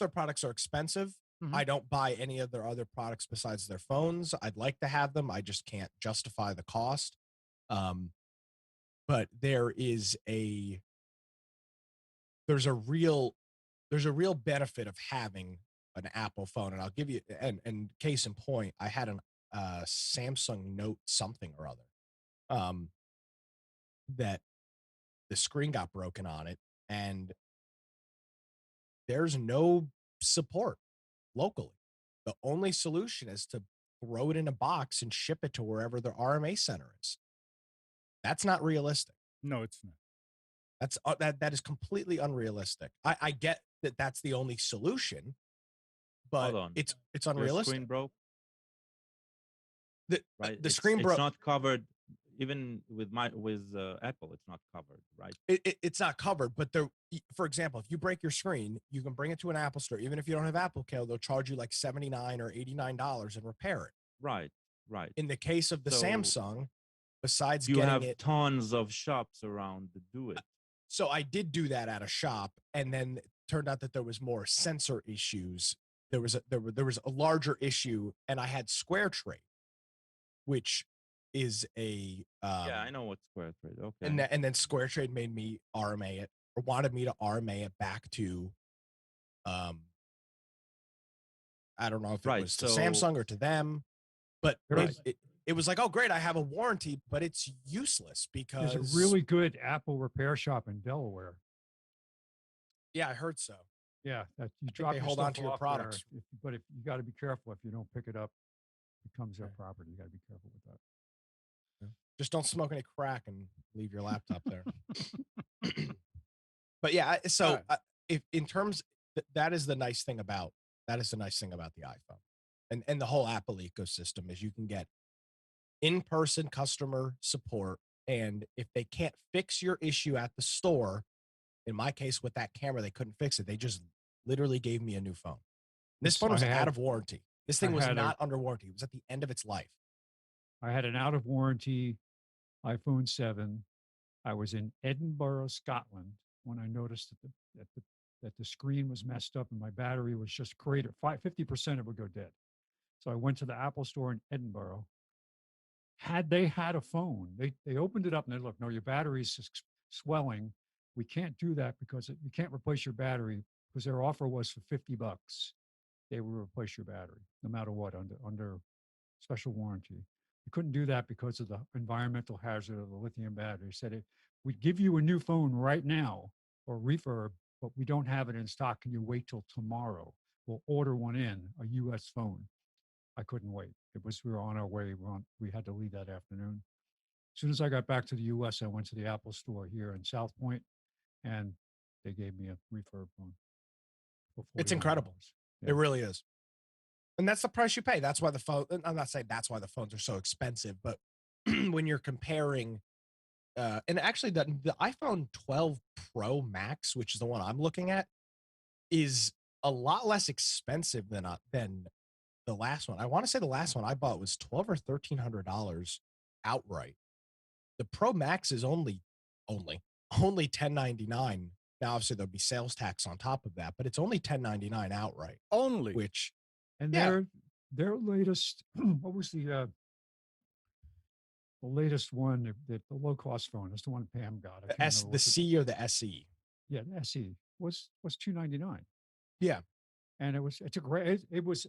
products are expensive. I don't buy any of their other products besides their phones. I'd like to have them. I just can't justify the cost. But there's a real benefit of having an Apple phone. And I'll give you, and case in point, I had an Samsung Note something or other, that the screen got broken on it, and there's no support locally. The only solution is to throw it in a box and ship it to wherever their RMA center is. That's not realistic. No, it's not. That's that is completely unrealistic. I get that that's the only solution, but it's unrealistic. Your screen broke. The screen broke. It's not covered. Even with Apple, it's not covered, right? It's not covered, but for example, if you break your screen, you can bring it to an Apple store. Even if you don't have Apple Care, they'll charge you like $79 or $89 and repair it. Right. In the case of the Samsung, besides you getting have it, tons of shops around to do it. So I did do that at a shop, and then it turned out that there was more sensor issues. There was a larger issue, and I had Square Trade, which is a yeah, I know what Square Trade. Okay, and then Square Trade made me RMA it, or wanted me to RMA it back to I don't know if it was to Samsung or to them, but it was like, oh great, I have a warranty, but it's useless because there's a really good Apple repair shop in Delaware. Yeah, I heard so. Yeah, that you drop they your hold stuff on to your off products. there, but if you got to be careful if you don't pick it up, it becomes their property. You got to be careful with that. Just don't smoke any crack and leave your laptop there. But yeah, so if in terms, that is the nice thing about the iPhone and the whole Apple ecosystem is you can get in-person customer support, and if they can't fix your issue at the store, in my case with that camera, they couldn't fix it. They just literally gave me a new phone. This phone was out of warranty. This thing was not under warranty. It was at the end of its life. I had an out of warranty iPhone 7. I was in Edinburgh, Scotland, when I noticed that the screen was messed up and my battery was just cratered. 50% it would go dead. So I went to the Apple store in Edinburgh. Had they had a phone, they opened it up and they looked, no, your battery's swelling. We can't do that because you can't replace your battery, because their offer was for $50. They will replace your battery no matter what under special warranty. We couldn't do that because of the environmental hazard of the lithium battery. Said we'd give you a new phone right now or refurb, but we don't have it in stock. Can you wait till tomorrow? We'll order one in, a US phone. I couldn't wait. We were on our way. We had to leave that afternoon. As soon as I got back to the US, I went to the Apple store here in South Point, and they gave me a refurb phone. It's incredible. Yeah. It really is. And that's the price you pay. That's why I'm not saying that's why the phones are so expensive, but when you're comparing, and actually the iPhone 12 Pro Max, which is the one I'm looking at, is a lot less expensive than the last one. I want to say the last one I bought was $1,200 or $1,300 outright. The Pro Max is only $1,099. Now, obviously, there'll be sales tax on top of that, but it's only $1,099 outright. Only. Which, and their latest, what was the latest one, the low-cost phone? That's the one Pam got. The C or the SE? Yeah, the SE was $299. Yeah. And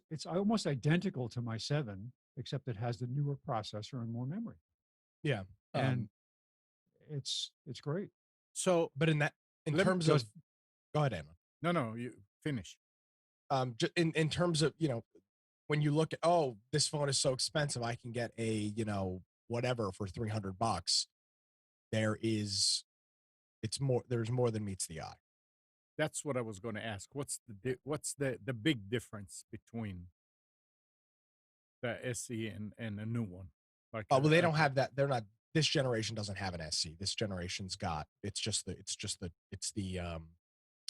it's almost identical to my 7, except it has the newer processor and more memory. Yeah. And it's great. So, but in terms of, go ahead, Emma. No, you finish. In terms of, when you look at, this phone is so expensive, I can get a, whatever for $300. There's more than meets the eye. That's what I was going to ask. What's the big difference between the SE and a new one? Well, they don't have that. this generation doesn't have an SE. This generation's got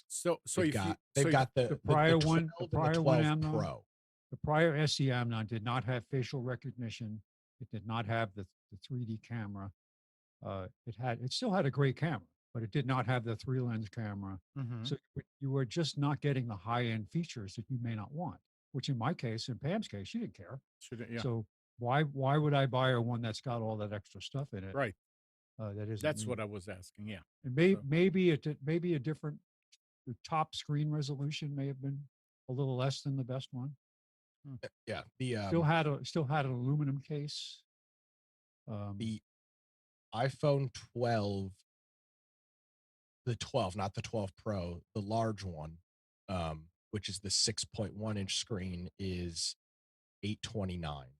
So they've if you they've got the prior 12 one, the and the prior 12 one, Amnon, Pro. the prior SE Amnon did not have facial recognition. It did not have the 3D camera. It still had a great camera, but it did not have the 3-lens camera. Mhm. So you were just not getting the high-end features that you may not want, which in my case, in Pam's case, she didn't care. Yeah. So why would I buy her one that's got all that extra stuff in it? Right. That isn't That's what needed? I was asking. Yeah. And So- maybe a different, the top screen resolution may have been a little less than the best one. Yeah, the Still had an aluminum case. the iPhone 12, the 12, not the 12 Pro, the large one, which is the 6.1-inch screen, is $829.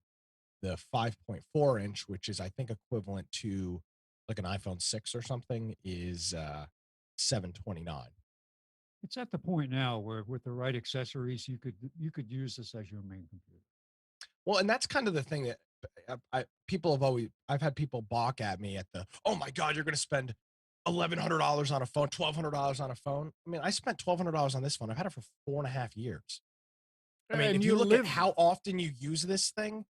The 5.4-inch, which is I think equivalent to like an iPhone 6 or something, is $729. It's at the point now where with the right accessories, you could use this as your main computer. Well, and that's kind of the thing that I've had people balk at me at the, oh my God, you're going to spend $1,100 on a phone, $1,200 on a phone. I mean, I spent $1,200 on this phone. I've had it for 4.5 years. I mean, And if you look at how often you use this thing,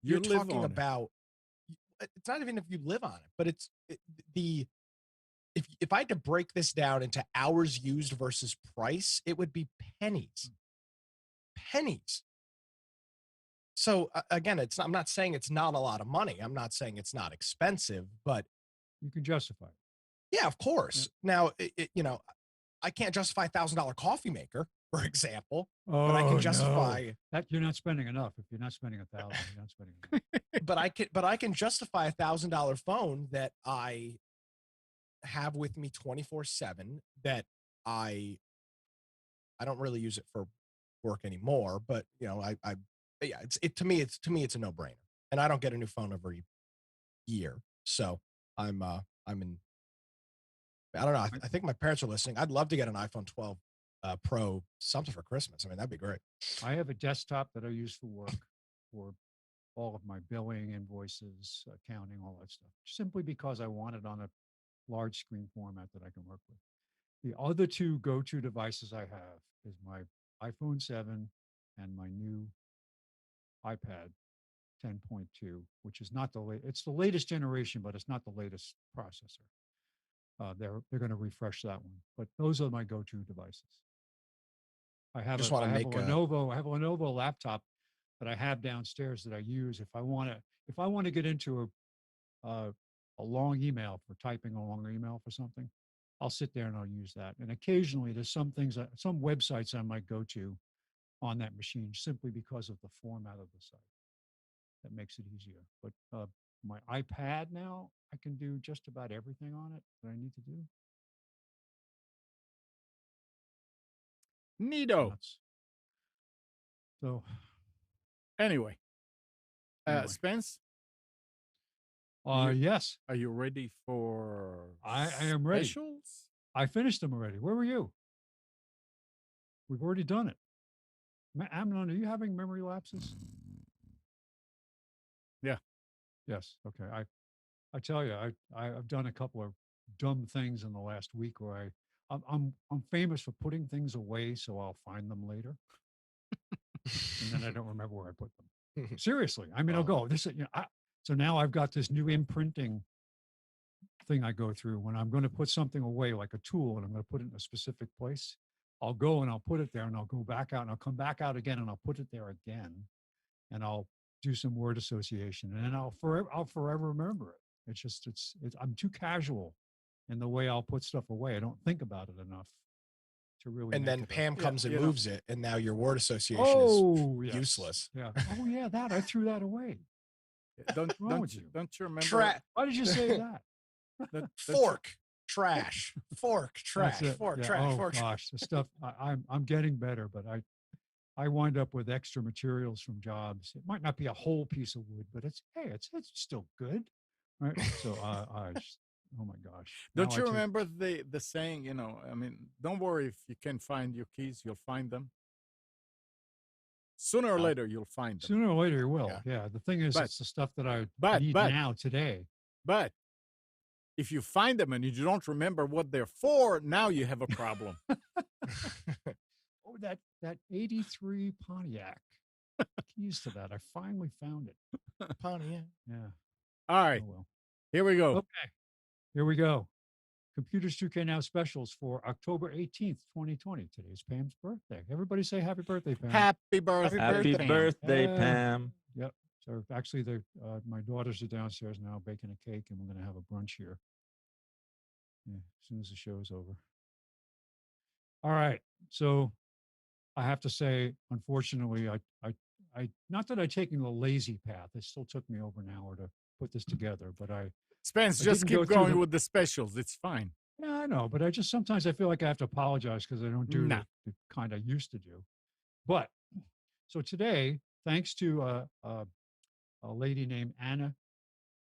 you're talking about, it's not even if you live on it, but if I had to break this down into hours used versus price, it would be pennies. Pennies. So again, I'm not saying it's not a lot of money. I'm not saying it's not expensive, but you can justify it. Yeah, of course. Yeah. Now, I can't justify $1,000 coffee maker, for example, but I can justify that you're not spending enough. If you're not spending $1,000, you're not spending enough. but I can justify $1,000 phone that I have with me 24/7 that I don't really use it for work anymore, but to me it's a no-brainer. And I don't get a new phone every year. So I'm in, I don't know. I think my parents are listening. I'd love to get an iPhone 12 Pro something for Christmas. I mean, that'd be great. I have a desktop that I use for work, for all of my billing, invoices, accounting, all that stuff, simply because I want it on a large screen format that I can work with. The other two go-to devices I have is my iPhone 7 and my new iPad 10.2, which is not it's the latest generation, but it's not the latest processor. They're going to refresh that one, but those are my go-to devices. I have a Lenovo laptop that I have downstairs that I use if I want to get into a long email for typing a long email for something. I'll sit there and I'll use that. And occasionally there's some websites I might go to on that machine simply because of the format of the site. That makes it easier. But my iPad now, I can do just about everything on it that I need to do. Neato. So anyway. Spence? Yes. Are you ready for I am ready. Specials? I finished them already. Where were you? We've already done it. Amnon, are you having memory lapses? Yeah. Yes. Okay. I tell you, I've done a couple of dumb things in the last week where I'm famous for putting things away so I'll find them later, and then I don't remember where I put them. Seriously, I mean, I'll go. So now I've got this new imprinting thing I go through when I'm going to put something away, like a tool, and I'm going to put it in a specific place. I'll go and I'll put it there, and I'll go back out, and I'll come back out again, and I'll put it there again, and I'll do some word association, and then I'll forever remember it. It's I'm too casual in the way I'll put stuff away. I don't think about it enough to really. And then Pam comes and moves it, and now your word association is useless. Yeah. Oh yeah, I threw that away. Don't you remember? Why did you say that? Fork, trash. Fork, trash. Fork, trash. Oh fork. Gosh, the stuff. I'm getting better, but I wind up with extra materials from jobs. It might not be a whole piece of wood, but it's still good, right? So oh my gosh! Don't you remember the saying? I mean, don't worry if you can't find your keys, you'll find them. Sooner or later, you'll find them. Sooner or later, you will. Yeah. The thing is, it's the stuff that I need now today. But If you find them and you don't remember what they're for, now you have a problem. Oh, that 83 Pontiac. Keys to that. I finally found it. Pontiac. Yeah. All right, Oh, well. here we go. Okay. Here we go. Computers 2K Now specials for October 18th, 2020. Today's Pam's birthday. Everybody say happy birthday, Pam. Happy birthday. Happy Pam. birthday, Pam. Yep. So actually, my daughters are downstairs now baking a cake, and we're going to have a brunch here. Yeah, as soon as the show's over. All right. So I have to say, unfortunately, I not that I've taken the lazy path. It still took me over an hour to put this together, but Spence, I just didn't go keep through going the- with the specials. It's fine. Yeah, I know, but I just sometimes I feel like I have to apologize because I don't do Nah. the kind I used to do. But so today, thanks to a lady named Anna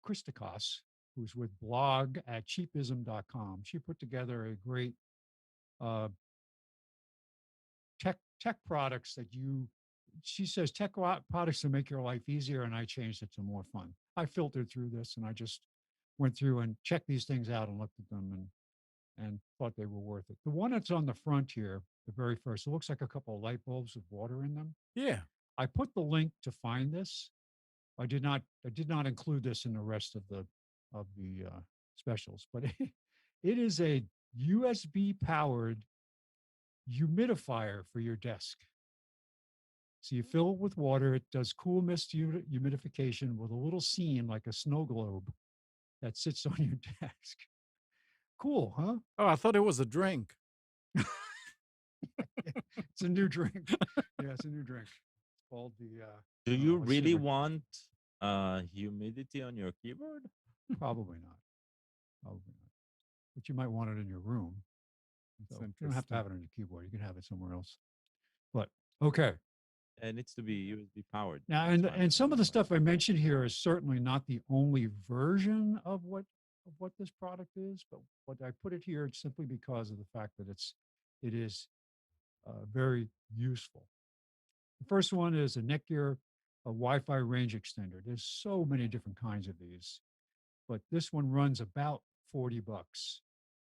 Christakos, who's with blog at cheapism.com, she put together a great tech products that she says products to make your life easier, and I changed it to more fun. I filtered through this and I just went through and checked these things out and looked at them and thought they were worth it. The one that's on the front here, the very first, it looks like a couple of light bulbs with water in them. Yeah. I put the link to find this. I did not include this in the rest of the specials, but it is a USB powered humidifier for your desk. So you fill it with water. It does cool mist humidification with a little seam like a snow globe that sits on your desk. Cool, huh? Oh, I thought it was a drink. It's a new drink. Yeah, it's a new drink. It's called the. Do you let's really see. want humidity on your keyboard? Probably not. Probably not. But you might want it in your room. That's So you don't have to interesting. have it on your keyboard. You can have it somewhere else. But okay. It needs to be USB powered. Now, That's why. and some of the stuff I mentioned here is certainly not the only version of what this product is, but I put it here simply because of the fact that it is very useful. The first one is a Netgear Wi-Fi range extender. There's so many different kinds of these, but this one runs about $40,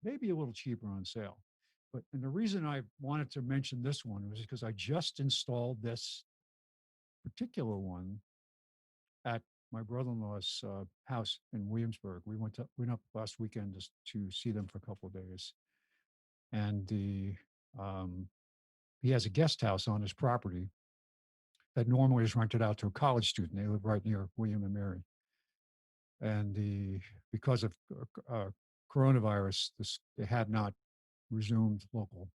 maybe a little cheaper on sale. And the reason I wanted to mention this one was because I just installed this particular one at my brother-in-law's house in Williamsburg. We went up last weekend to see them for a couple of days, and he has a guest house on his property that normally is rented out to a college student. They live right near William and Mary, and because of coronavirus, they had not resumed local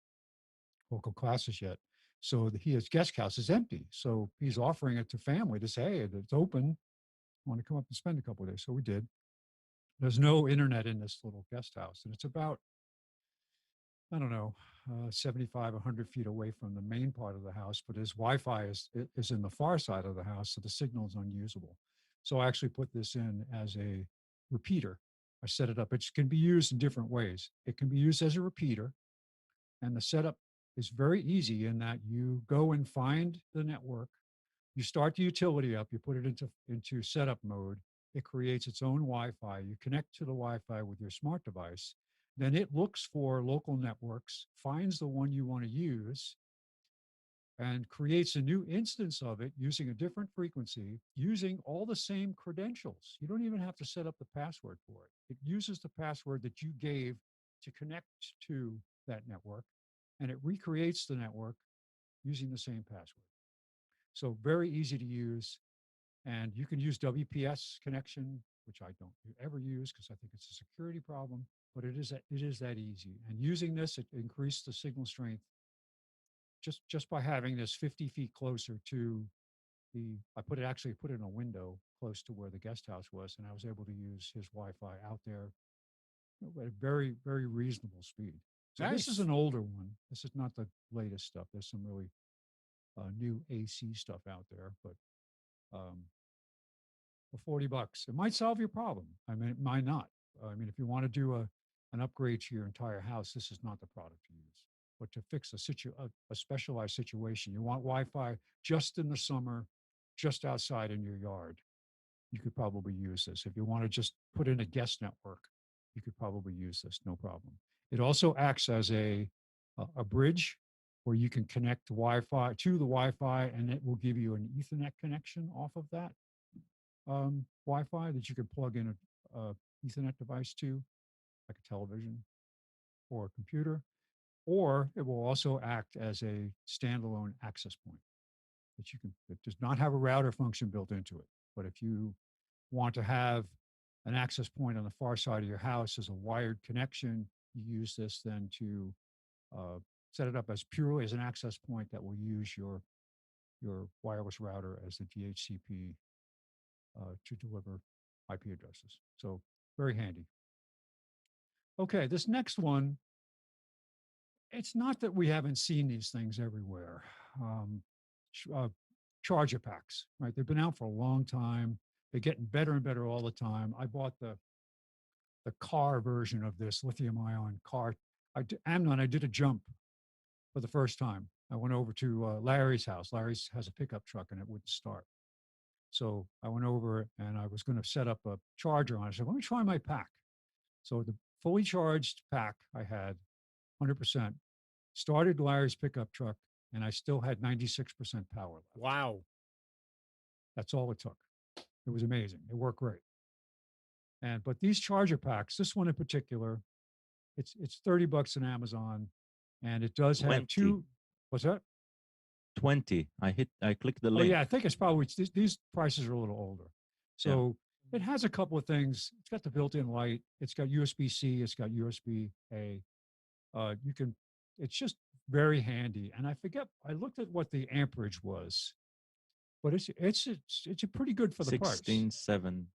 classes yet. So his guest house is empty. So he's offering it to family to say, hey, it's open. Want to come up and spend a couple of days. So we did. There's no internet in this little guest house. And it's about, I don't know, 75, 100 feet away from the main part of the house. But his Wi-Fi is in the far side of the house. So the signal is unusable. So I actually put this in as a repeater. I set it up. It can be used in different ways. It can be used as a repeater. And the setup is very easy in that you go and find the network. You start the utility up, you put it into setup mode. It creates its own Wi-Fi. You connect to the Wi-Fi with your smart device. Then it looks for local networks, finds the one you want to use, and creates a new instance of it using a different frequency, using all the same credentials. You don't even have to set up the password for it. It uses the password that you gave to connect to that network, and it recreates the network using the same password. So very easy to use. And you can use WPS connection, which I don't ever use because I think it's a security problem, but it is that easy. And using this, it increased the signal strength just by having this 50 feet closer to I put it in a window close to where the guest house was, and I was able to use his Wi-Fi out there at a very, very reasonable speed. So this is Nice. an older one. This is not the latest stuff. There's some really new AC stuff out there, but for $40, it might solve your problem. I mean, it might not. I mean, if you want to do an upgrade to your entire house, this is not the product to use. But to fix a specialized situation, you want Wi-Fi just in the summer, just outside in your yard, you could probably use this. If you want to just put in a guest network, you could probably use this, no problem. It also acts as a bridge where you can connect Wi-Fi to the Wi-Fi, and it will give you an Ethernet connection off of that Wi-Fi that you can plug in a Ethernet device to, like a television or a computer, or it will also act as a standalone access point that you can. It does not have a router function built into it, but if you want to have an access point on the far side of your house as a wired connection, you use this then to set it up as purely as an access point that will use your wireless router as the DHCP to deliver IP addresses. So very handy. Okay, this next one, it's not that we haven't seen these things everywhere. Charger packs, right? They've been out for a long time. They're getting better and better all the time. I bought the car version of this lithium-ion car. Amnon, I did a jump for the first time. I went over to Larry's house. Larry has a pickup truck and it wouldn't start. So I went over and I was going to set up a charger on it. I said, let me try my pack. So the fully charged pack I had, 100%, started Larry's pickup truck, and I still had 96% power left. Wow. That's all it took. It was amazing. It worked great. But these charger packs, this one in particular, it's $30 on Amazon, and it does have 20. two. What's that? 20. I clicked the Oh link. yeah, I think it's probably these prices are a little older. So it has a couple of things. It's got the built-in light. It's got USB-C. It's got USB-A. It's just very handy. And I forget. I looked at what the amperage was, but it's a pretty good for the price. 16,750.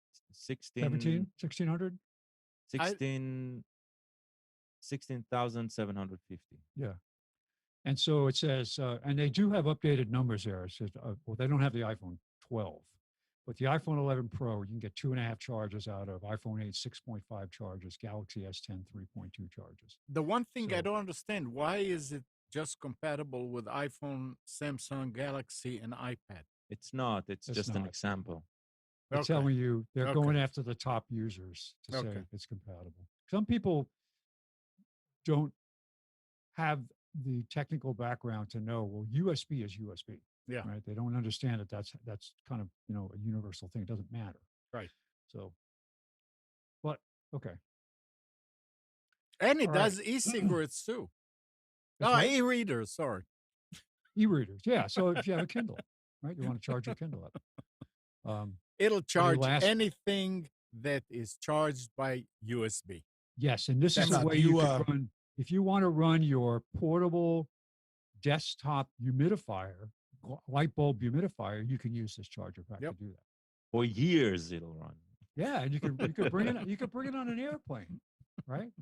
16,750. Yeah. And so it says, and they do have updated numbers there. It says, well, they don't have the iPhone 12, but the iPhone 11 Pro, you can get 2.5 charges out of, iPhone 8, 6.5 charges, Galaxy S10, 3.2 charges. The one thing I So- don't understand, why is it just compatible with iPhone, Samsung, Galaxy, and iPad? It's not. It's It's just an not. example. They're Okay. telling you they're Okay. going after the top users to say Okay. it's compatible. Some people don't have the technical background to know, well, USB is USB. Yeah. Right. They don't understand that that's kind of, a universal thing. It doesn't matter. Right. So, but okay. And it All right. does e-cigarettes too. That's Oh, what? e-readers, sorry. E-readers. Yeah. So if you have a Kindle, right, you want to charge your Kindle up. It'll charge last- anything that is charged by USB. Yes, and this is That's the not- way you can run. If you want to run your portable desktop humidifier, light bulb humidifier, you can use this charger pack Yep. to do that. For years it'll run. Yeah, and you could bring it on an airplane, right?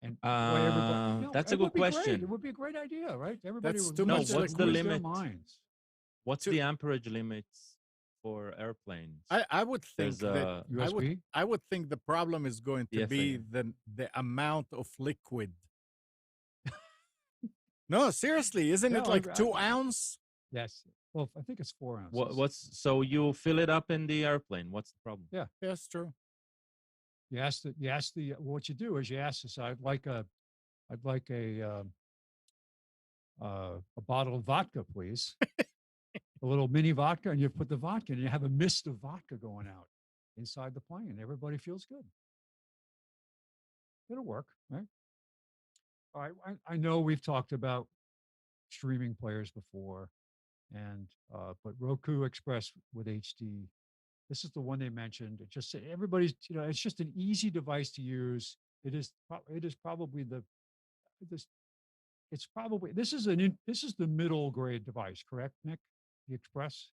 And boy, everybody, That's it a good would be great. question. It would be a great idea, right? Everybody That's would too lose much their- what's the lose their limit? minds. What's To- the amperage limits for airplanes? I would think There's that USB. I would think the problem is going to be FAA. the amount of liquid. No, seriously, isn't Yeah, it like I- 2 ounce? Yes. Well, I think it's 4 ounces. So you fill it up in the airplane? What's the problem? Yeah. That's true. You ask the what you do is you ask this. I'd like a bottle of vodka, please. A little mini vodka, and you put the vodka in, and you have a mist of vodka going out inside the plane. Everybody feels good. It'll work, right? All right. I know we've talked about streaming players before, and but Roku Express with HD. This is the one they mentioned. It just everybody's, it's just an easy device to use. It is probably this is the middle grade device, correct, Nick? The Express,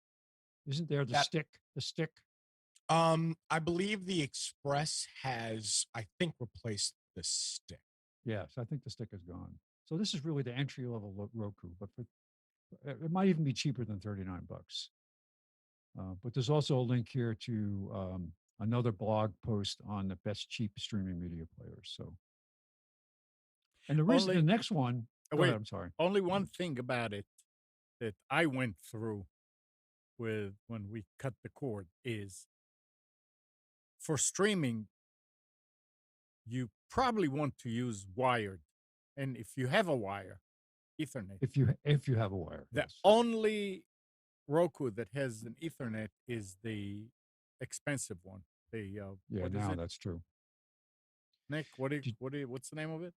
isn't there the stick? The stick. I believe the Express has, I think, replaced the stick. Yes, I think the stick is gone. So this is really the entry level Roku, but it might even be cheaper than $39. But there's also a link here to another blog post on the best cheap streaming media players. So, and the reason Only- the next one. Go Wait. ahead, I'm sorry. Only one thing about it that I went through with when we cut the cord is for streaming, you probably want to use wired. And if you have a wire, Ethernet. If you have a wire, The yes. only Roku that has an Ethernet is the expensive one. The Yeah, what is now it, that's true. Nick? What's the name of it?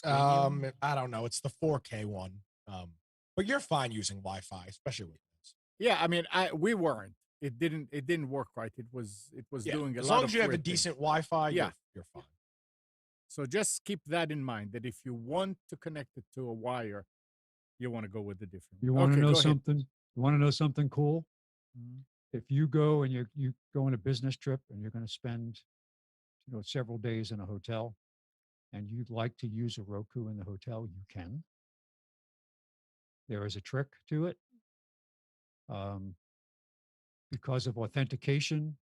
I don't know. It's the 4K one. But you're fine using Wi-Fi, especially with this. Yeah, I mean, we weren't. It didn't work right. It was Yeah, doing a as lot long of as you have a weird things. decent Wi-Fi, Yeah. you're fine. So just keep that in mind. That if you want to connect it to a wire, you want to go with the different. You want to Okay, know go ahead. something? You want to know something cool? Mhm. If you go and you go on a business trip and you're going to spend, several days in a hotel, and you'd like to use a Roku in the hotel, you can. There is a trick to it. Because of authentication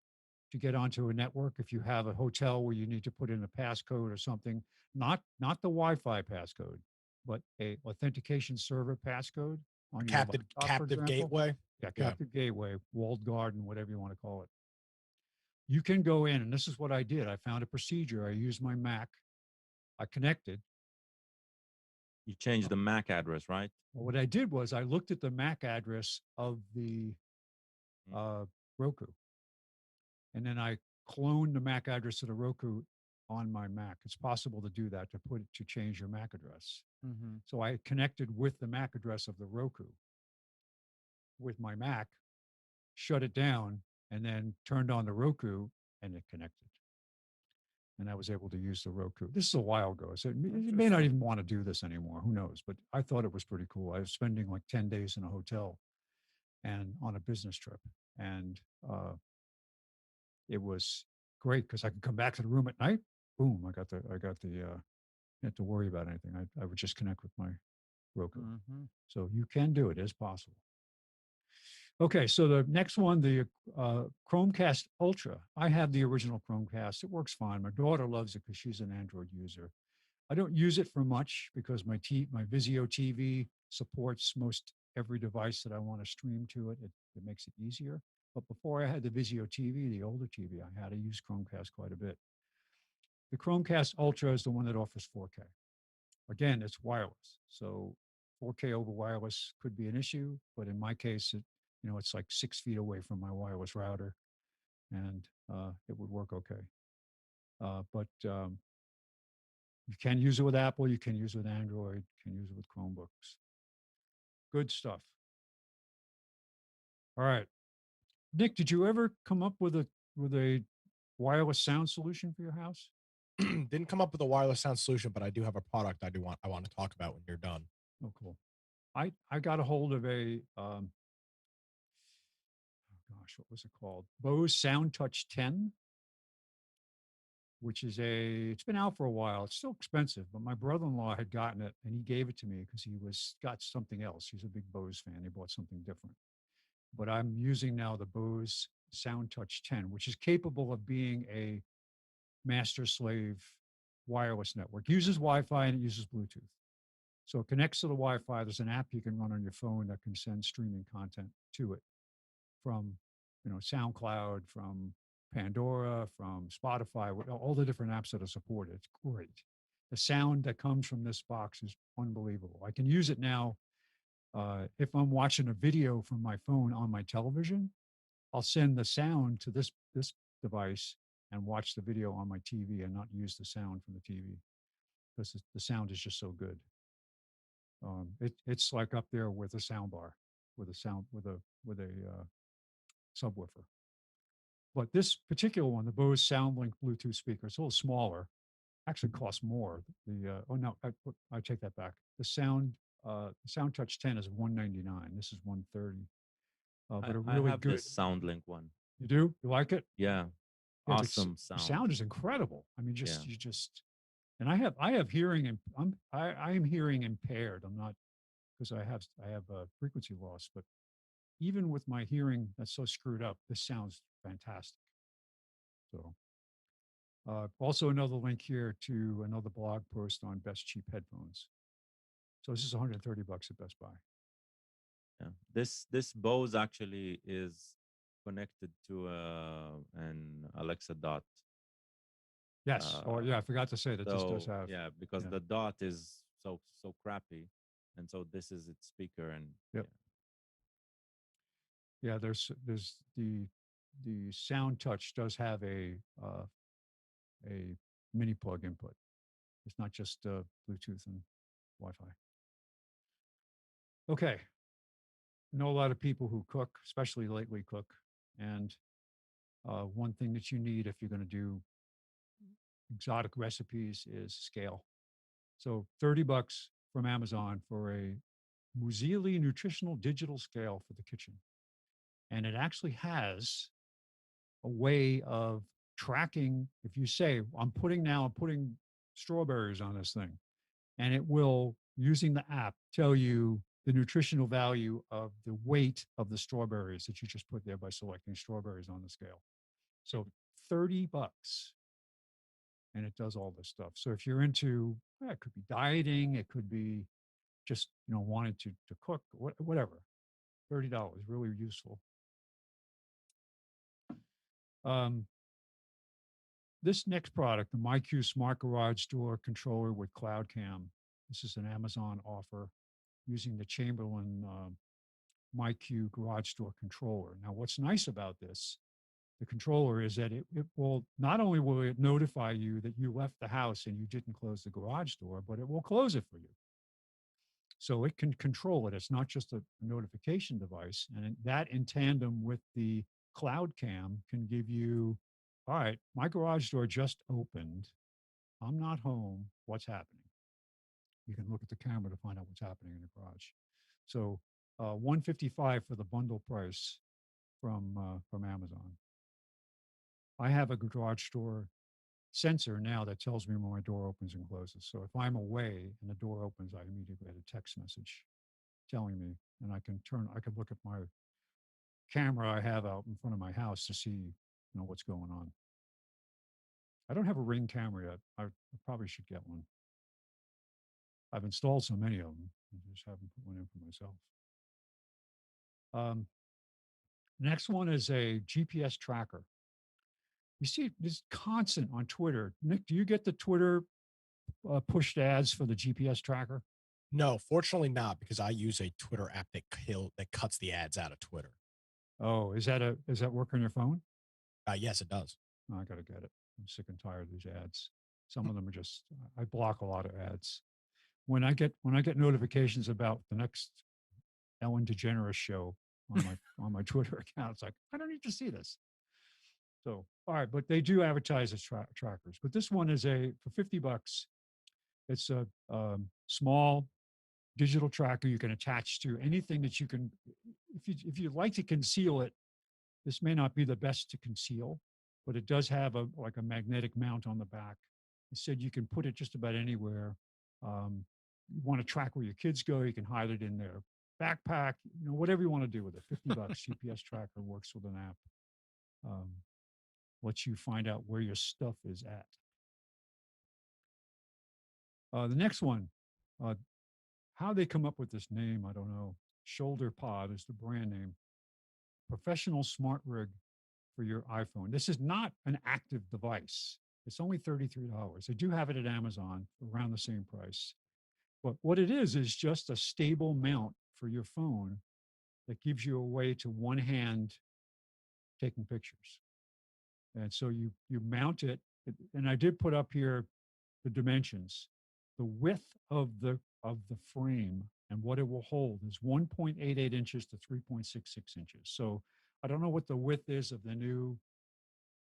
to get onto a network, if you have a hotel where you need to put in a passcode or something, not the Wi-Fi passcode, but a authentication server passcode on your laptop, for Captive example. gateway. Yeah, captive gateway, walled garden, whatever you want to call it. You can go in, and this is what I did. I found a procedure. I used my Mac. I connected. You changed the MAC address, right? Well, what I did was I looked at the MAC address of the Roku, and then I cloned the MAC address of the Roku on my Mac. It's possible to do that, to change your MAC address. Mm-hmm. So I connected with the MAC address of the Roku with my Mac, shut it down, and then turned on the Roku, and it connected. And I was able to use the Roku. This is a while ago. So you may not even want to do this anymore. Who knows? But I thought it was pretty cool. I was spending like 10 days in a hotel and on a business trip. And it was great because I could come back to the room at night. Boom! I got the. You had to worry about anything. I would just connect with my Roku. Mm-hmm. So you can do it. It's possible. Okay, so the next one, the Chromecast Ultra. I have the original Chromecast. It works fine. My daughter loves it because she's an Android user. I don't use it for much because my Vizio TV supports most every device that I want to stream to it. It makes it easier. But before I had the Vizio TV, the older TV, I had to use Chromecast quite a bit. The Chromecast Ultra is the one that offers 4K. Again, it's wireless. So 4K over wireless could be an issue, but in my case, it's like 6 feet away from my wireless router, and it would work okay. But you can use it with Apple, you can use it with Android, you can use it with Chromebooks. Good stuff. All right. Nick, did you ever come up with a wireless sound solution for your house? Didn't come up with a wireless sound solution, but I do have a product I want to talk about when you're done. Oh, cool. I got a hold of a oh gosh, what was it called? Bose Soundtouch 10, which is it's been out for a while. It's still expensive, but my brother-in-law had gotten it and he gave it to me because he got something else. He's a big Bose fan. He bought something different. But I'm using now the Bose Soundtouch 10, which is capable of being a master slave wireless network. It uses Wi-Fi and it uses Bluetooth. So it connects to the Wi-Fi. There's an app you can run on your phone that can send streaming content to it from, SoundCloud, from Pandora, from Spotify, all the different apps that are supported. It's great. The sound that comes from this box is unbelievable. I can use it now. If I'm watching a video from my phone on my television, I'll send the sound to this device and watch the video on my TV and not use the sound from the TV because the sound is just so good. It's like up there with a sound bar, with a subwoofer. But this particular one, the Bose Soundlink Bluetooth speaker, it's a little smaller. Actually, costs more. I take that back. The Soundtouch 10 is $199. This is $130. But a I really have good. this Soundlink one. You do? You like it? Yeah. Yeah, Awesome the sound. sound is incredible. I mean, Yeah. And I have hearing, and I am hearing impaired. I'm not, because I have frequency loss, but even with my hearing that's so screwed up, this sounds fantastic. So, also another link here to another blog post on best cheap headphones. So this is $130 at Best Buy. Yeah. This Bose actually is connected to an Alexa Dot. Yes. Oh, yeah. I forgot to say that this does So have. yeah, because yeah. the dot is so crappy, and so this is its speaker, and Yep. Yeah. There's the Soundtouch does have a mini plug input. It's not just Bluetooth and Wi-Fi. Okay. I know a lot of people who cook, especially lately cook, and one thing that you need if you're going to do exotic recipes is scale. So $30 from Amazon for a Muesli nutritional digital scale for the kitchen. And it actually has a way of tracking. If you say, I'm putting strawberries on this thing, and it will, using the app, tell you the nutritional value of the weight of the strawberries that you just put there by selecting strawberries on the scale. So $30, and it does all this stuff. So if you're into, it could be dieting, it could be just, wanting to cook, whatever. $30, really useful. This next product, the MyQ Smart Garage Door Controller with Cloud Cam. This is an Amazon offer using the Chamberlain MyQ Garage Door Controller. Now, what's nice about this, the controller, is that it will, not only will it notify you that you left the house and you didn't close the garage door, but it will close it for you. So it can control it. It's not just a notification device. And that, in tandem with the Cloud Cam, can give you, all right, my garage door just opened. I'm not home. What's happening? You can look at the camera to find out what's happening in the garage. So $155 for the bundle price from Amazon. I have a garage door sensor now that tells me when my door opens and closes. So if I'm away and the door opens, I immediately get a text message telling me, and I can look at my camera I have out in front of my house to see, what's going on. I don't have a Ring camera yet. I probably should get one. I've installed so many of them. I just haven't put one in for myself. Next one is a GPS tracker. You see this constant on Twitter. Nick, do you get the Twitter pushed ads for the GPS tracker? No, fortunately not, because I use a Twitter app that cuts the ads out of Twitter. Oh, is that work on your phone? Yes, it does. Oh, I got to get it. I'm sick and tired of these ads. Some of them are just, I block a lot of ads. When I get notifications about the next Ellen DeGeneres show on my Twitter account, it's like, I don't need to see this. So, all right, but they do advertise as trackers. But this one is for $50. It's a small digital tracker you can attach to anything that you can. If you like to conceal it, this may not be the best to conceal, but it does have a magnetic mount on the back. It said you can put it just about anywhere. You want to track where your kids go, you can hide it in their backpack, whatever you want to do with it. $50 GPS tracker, works with an app. Lets you find out where your stuff is at. The next one, how they come up with this name, I don't know. Shoulder Pod is the brand name. Professional smart rig for your iPhone. This is not an active device. It's only $33. They do have it at Amazon around the same price. But what it is just a stable mount for your phone that gives you a way to one hand taking pictures. And so you mount it, and I did put up here the dimensions. The width of the frame and what it will hold is 1.88 inches to 3.66 inches. So I don't know what the width is of the new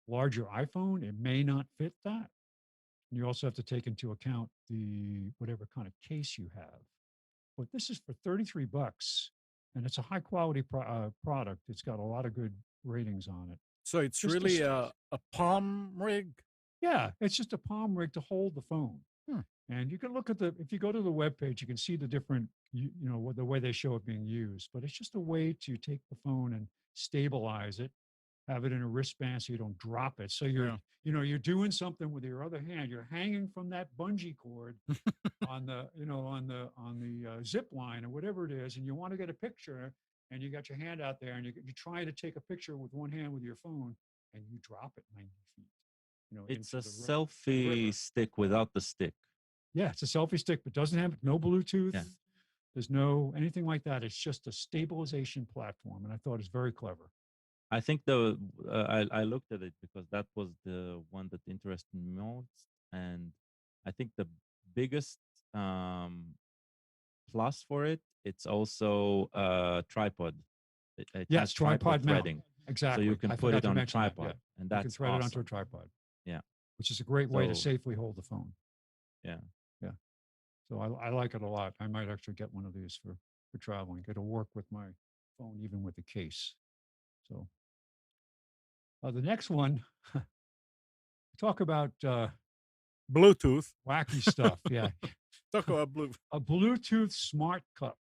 larger iPhone. It may not fit that. And you also have to take into account whatever kind of case you have. But this is for $33, and it's a high quality product. It's got a lot of good ratings on it. So it's just really a palm rig? Yeah, it's just a palm rig to hold the phone. And you can look at if you go to the webpage, you can see the different, the way they show it being used. But it's just a way to take the phone and stabilize it, have it in a wristband so you don't drop it. So you're doing something with your other hand. You're hanging from that bungee cord on the zip line or whatever it is, and you want to get a picture, and you got your hand out there, and you're trying to take a picture with one hand with your phone, and you drop it 90 feet. It's a into the selfie river. stick without the stick. Yeah, it's a selfie stick, but doesn't have no Bluetooth. Yeah. There's no anything like that. It's just a stabilization platform, and I thought it's very clever. I think I looked at it because that was the one that interested me most, and I think the biggest um, plus for it, it's also a tripod. It Yes, has tripod tripod mount. threading, so Exactly. you can I put forgot it to on a mention that. Yeah, tripod, and you can that's thread it onto a awesome. tripod. Yeah, which is a great way to So safely hold the phone. yeah, Yeah. So I like it a lot. I might actually get one of these for traveling. It'll work with my phone, even with the case. So the next one, talk about Bluetooth. wacky stuff. Yeah. Talk about Bluetooth. A Bluetooth smart cup.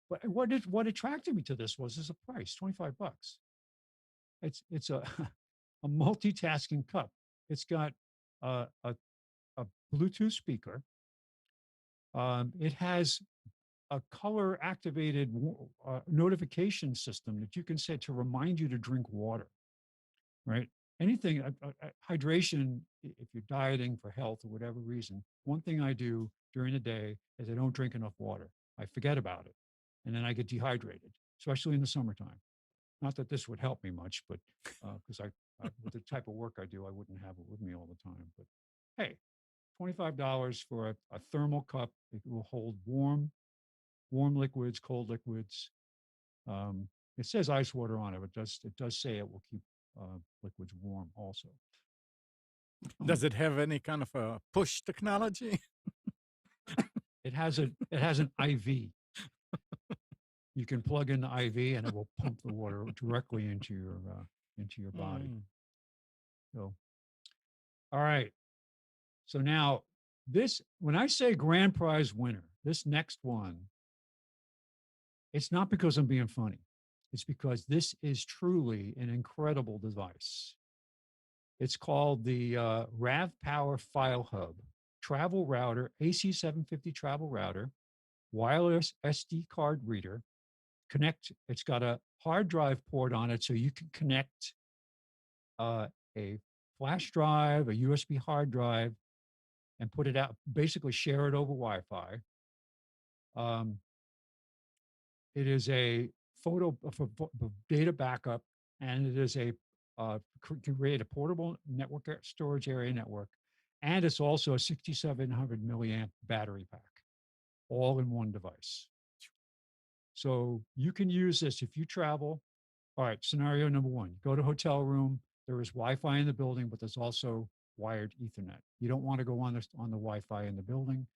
But what attracted me to this was the price, $25. It's a a multitasking cup. It's got a Bluetooth speaker. It has a color activated notification system that you can set to remind you to drink water, right? Anything, hydration, if you're dieting for health or whatever reason, one thing I do during the day is I don't drink enough water. I forget about it. And then I get dehydrated, especially in the summertime. Not that this would help me much, but because with the type of work I do, I wouldn't have it with me all the time. But hey, $25 for a thermal cup. It will hold warm liquids, cold liquids. It says ice water on it, but it does say it will keep liquids warm also. Does it have any kind of a push technology? It has an IV. You can plug in the IV and it will pump the water directly into your body. So, all right. So now when I say grand prize winner, this next one, it's not because I'm being funny. It's because this is truly an incredible device. It's called the RAV Power File Hub Travel Router, AC750 Travel Router, wireless SD card reader. It's got a hard drive port on it, so you can connect a flash drive, a USB hard drive, and put it out, basically share it over Wi-Fi. It is a photo for data backup, and it is can create a portable network storage area network, and it's also a 6,700 milliamp battery pack, all in one device. So you can use this if you travel. All right, scenario number one: go to a hotel room. There is Wi-Fi in the building, but there's also wired Ethernet. You don't want to go on the Wi-Fi in the building.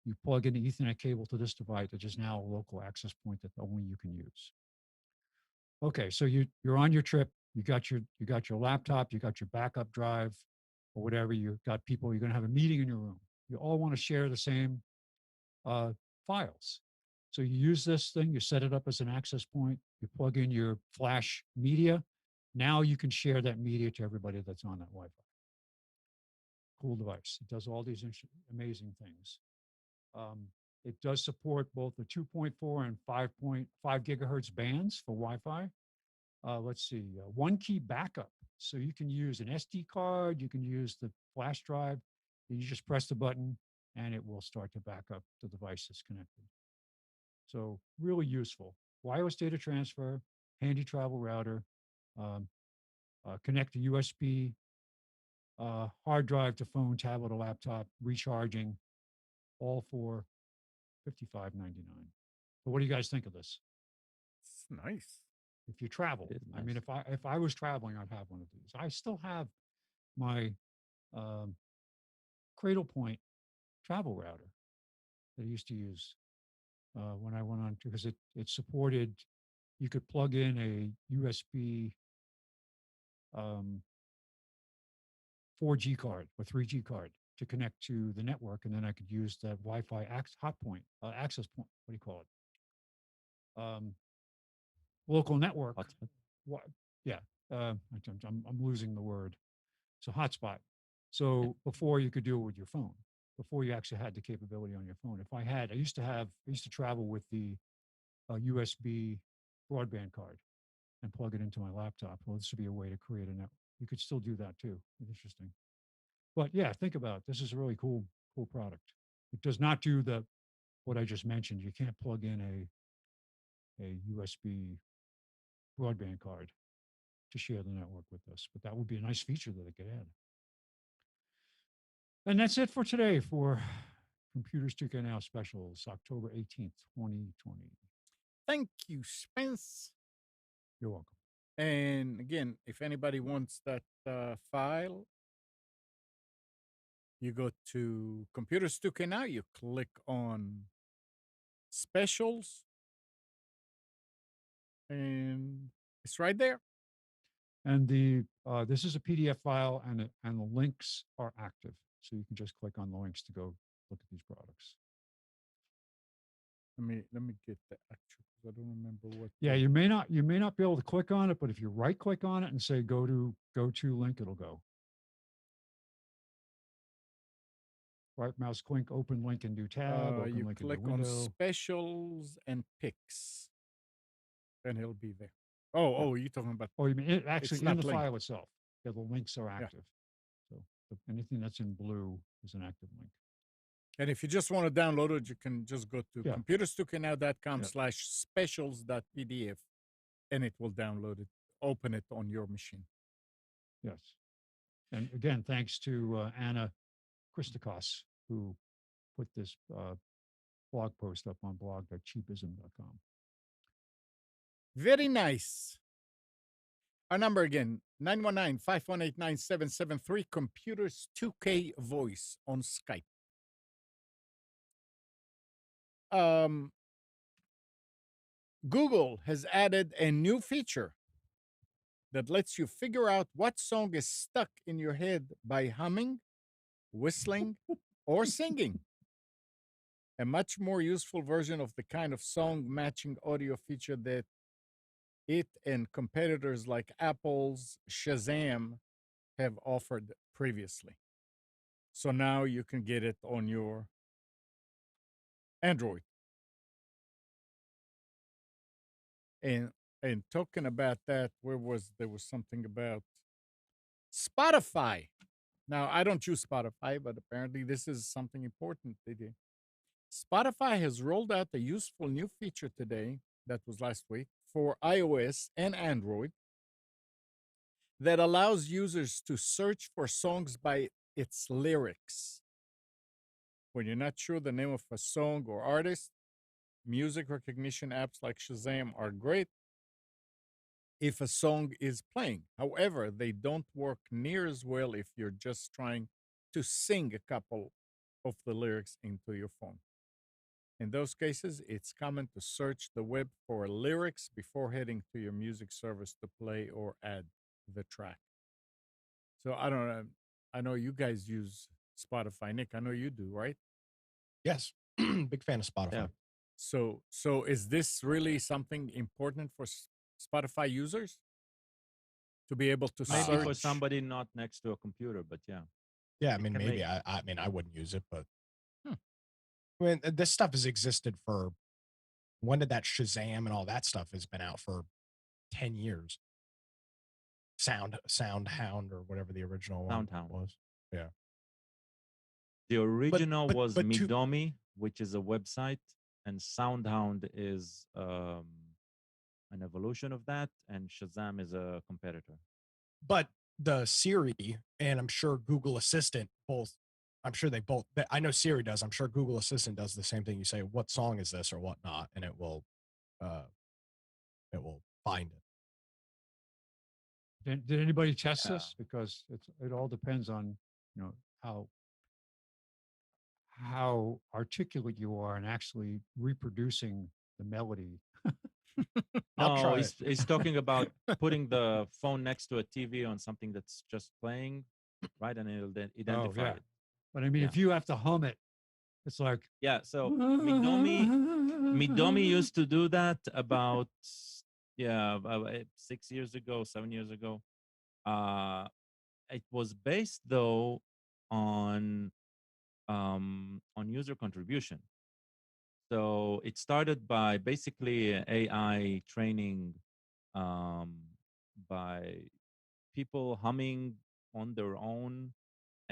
You plug in the Ethernet cable to this device, which is now a local access point that only you can use. Okay, so you're on your trip. You got your laptop. You got your backup drive, or whatever. You got people. You're going to have a meeting in your room. You all want to share the same files. So you use this thing. You set it up as an access point. You plug in your flash media. Now you can share that media to everybody that's on that Wi-Fi. Cool device. It does all these amazing things. It does support both the 2.4 and 5.5 gigahertz bands for Wi-Fi. Let's see, one key backup. So you can use an SD card, you can use the flash drive, and you just press the button and it will start to back up the device that's connected. So really useful. Wireless data transfer, handy travel router, connect to USB, hard drive to phone, tablet, or laptop, recharging, all for $55.99. But what do you guys think of this? It's nice. If you travel, It is I mean, nice. if I was traveling, I'd have one of these. I still have my Cradle Point travel router that I used to use when I went on to, because it supported. You could plug in a USB 4G card or 3G card to connect to the network, and then I could use that Wi-Fi access point. What do you call it? Local network. Hotspot. What? Yeah, I'm losing the word. So hotspot. So before you could do it with your phone, before you actually had the capability on your phone. I used to travel with the USB broadband card and plug it into my laptop. Well, this would be a way to create a network. You could still do that too. Interesting. But yeah, think about it. This is a really cool product. It does not do what I just mentioned. You can't plug in a USB broadband card to share the network with us, but that would be a nice feature that I could add. And that's it for today for Computers 2K Now Specials, October 18th, 2020. Thank you, Spence. You're welcome. And again, if anybody wants that file, you go to Computers 2K Now, you click on Specials, and it's right there. And this is a PDF file, and the links are active, so you can just click on the links to go look at these products. Let me get the actual. I don't remember what. Yeah, you may not be able to click on it, but if you right click on it and say go to link, it'll go. Right mouse click, open link in new tab. Open You link click in new on window. Specials and Picks, and he'll be there. Oh, you're talking about. Oh, you mean actually in the linked. file itself? Yeah, the links are active. So anything that's in blue is an active link. And if you just want to download it, you can just go to computers2know.com/specials.pdf, and it will download it, open it on your machine. Yes. And again, thanks to Anna Christakos, who put this blog post up on blog.cheapism.com. Very nice. Our number again, 919-518-9773, Computers 2K Voice on Skype. Google has added a new feature that lets you figure out what song is stuck in your head by humming, whistling, or singing. A much more useful version of the kind of song matching audio feature that it and competitors like Apple's Shazam have offered previously. So now you can get it on your Android. And talking about that, there was something about Spotify. Now, I don't use Spotify, but apparently this is something important they did. Spotify has rolled out a useful new feature today, that was last week, for iOS and Android that allows users to search for songs by its lyrics. When you're not sure the name of a song or artist, music recognition apps like Shazam are great if a song is playing. However, they don't work near as well if you're just trying to sing a couple of the lyrics into your phone. In those cases, it's common to search the web for lyrics before heading to your music service to play or add the track. So I don't know. I know you guys use Spotify. Nick, I know you do, right? Yes. Big fan of Spotify. Yeah. So is this really something important for Spotify users to be able to Maybe search? for somebody not next to a computer, but yeah. Yeah, I It mean, can maybe. make- I mean, I wouldn't use it, but I mean, this stuff has existed for. When did that Shazam and all that stuff has been out for 10 years? Soundhound or whatever the original one Soundhound. was. Yeah. The original but- was but to- Midomi, which is a website, and Soundhound is an evolution of that, and Shazam is a competitor. But the Siri and I'm sure Google Assistant both. I'm sure they both. I know Siri does. I'm sure Google Assistant does the same thing. You say, "What song is this?" or whatnot, and it will find it. Did anybody test Yeah. this? Because it all depends on how articulate you are in actually reproducing the melody. I'll No, try he's talking about putting the phone next to a TV on something that's just playing, right? And it'll then identify yeah. it. But I mean, Yeah. if you have to hum it, it's like Yeah. So Midomi used to do that about 6 years ago, 7 years ago. It was based though on user contribution. So it started by basically AI training by people humming on their own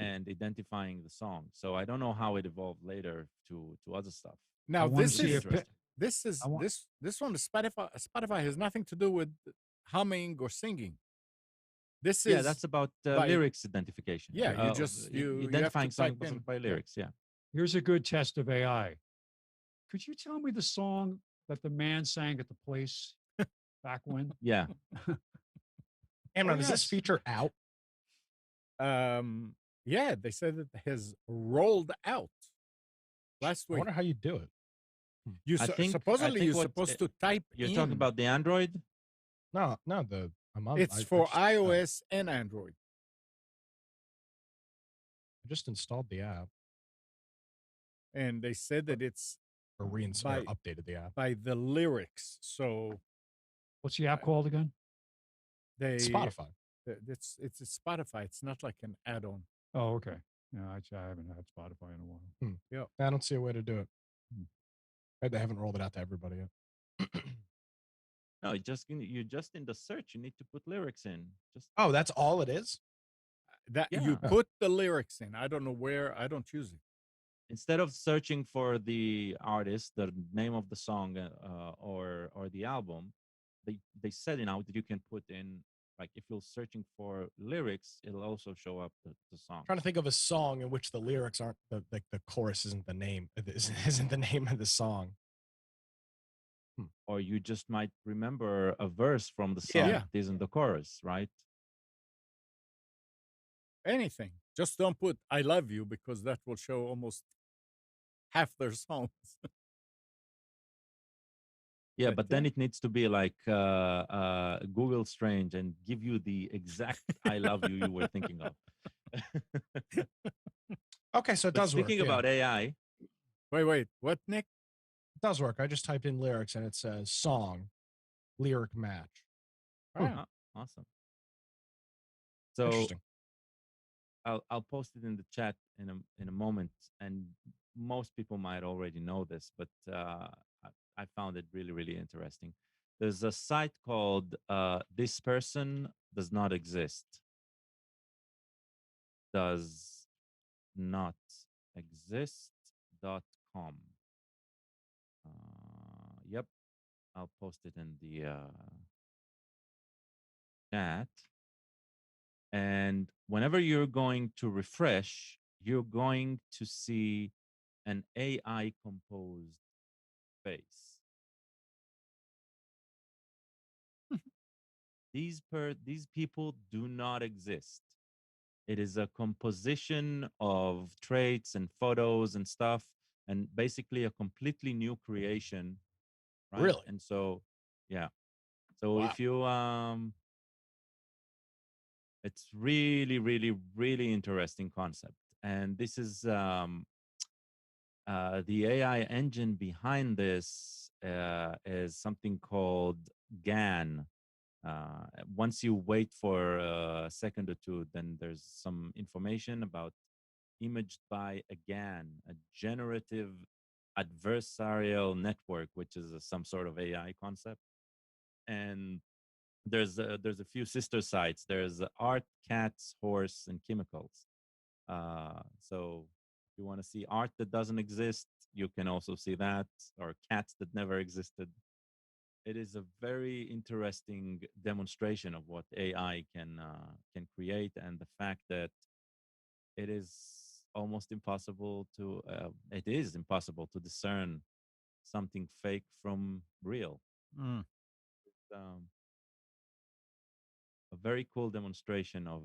and identifying the song. So I don't know how it evolved later to other stuff. Now wanna this see is a pi- this is I want- this one. Spotify has nothing to do with humming or singing. This Yeah, is that's about by- lyrics identification. Yeah, you just you have to identifying type songs in by lyrics. Yeah. Here's a good test of AI. Could you tell me the song that the man sang at the place back when? Yeah. Amnon, is this yes. feature out? Yeah, they said it has rolled out last I week. wonder how you do it. You I think- supposedly I think you're what supposed to type You're in. talking about the Android? No, the I'm on, It's I for just, iOS and Android. I just installed the app And they said that it's or By- updated the app. by the lyrics. So What's the app called again? they Spotify. It's a Spotify. It's not like an add-on. Oh, okay. Yeah, I haven't had Spotify in a while. I don't see a way to do it. Hmm. They haven't rolled it out to everybody yet. No, you're just in the search. You need to put lyrics in. Just Oh, that's all it is? That you Yeah. put the lyrics in. I don't know where. I don't use it. instead of searching for the artist, the name of the song, or the album, they said now that you can put in, like, if you're searching for lyrics, it'll also show up the song. Trying to think of a song in which the lyrics aren't the chorus isn't the name isn't the name of the song. Or you just might remember a verse from the Yeah. song Yeah. that isn't the chorus, right? Anything. Just don't put "I love you" because that will show almost half their songs. Yeah, But but then it needs to be like Google Strange and give you the exact "I love you" you were thinking of. Okay, so it But does work. speaking yeah. about AI, Wait. What, Nick? It does work. I just typed in lyrics and it says song, lyric match. Ah, awesome. So Interesting. I'll post it in the chat in a moment, and most people might already know this, but I found it really, really interesting. There's a site called "This Person Does Not Exist." Does not exist.com. Yep, I'll post it in the chat. And whenever you're going to refresh, you're going to see an AI composed face. These people do not exist. It is a composition of traits and photos and stuff, and basically a completely new creation, right? Really? And so, yeah. So Wow. if you it's really, really, really interesting concept. And this is the AI engine behind this is something called GAN. Once you wait for a second or two, then there's some information about imaged by a GAN, a generative adversarial network, which is some sort of AI concept. And there's a few sister sites. There's Art, Cats, Horse, and Chemicals. So if you want to see art that doesn't exist, you can also see that, or cats that never existed. It is a very interesting demonstration of what AI can create, and the fact that it is almost impossible to it is impossible to discern something fake from real. A very cool demonstration of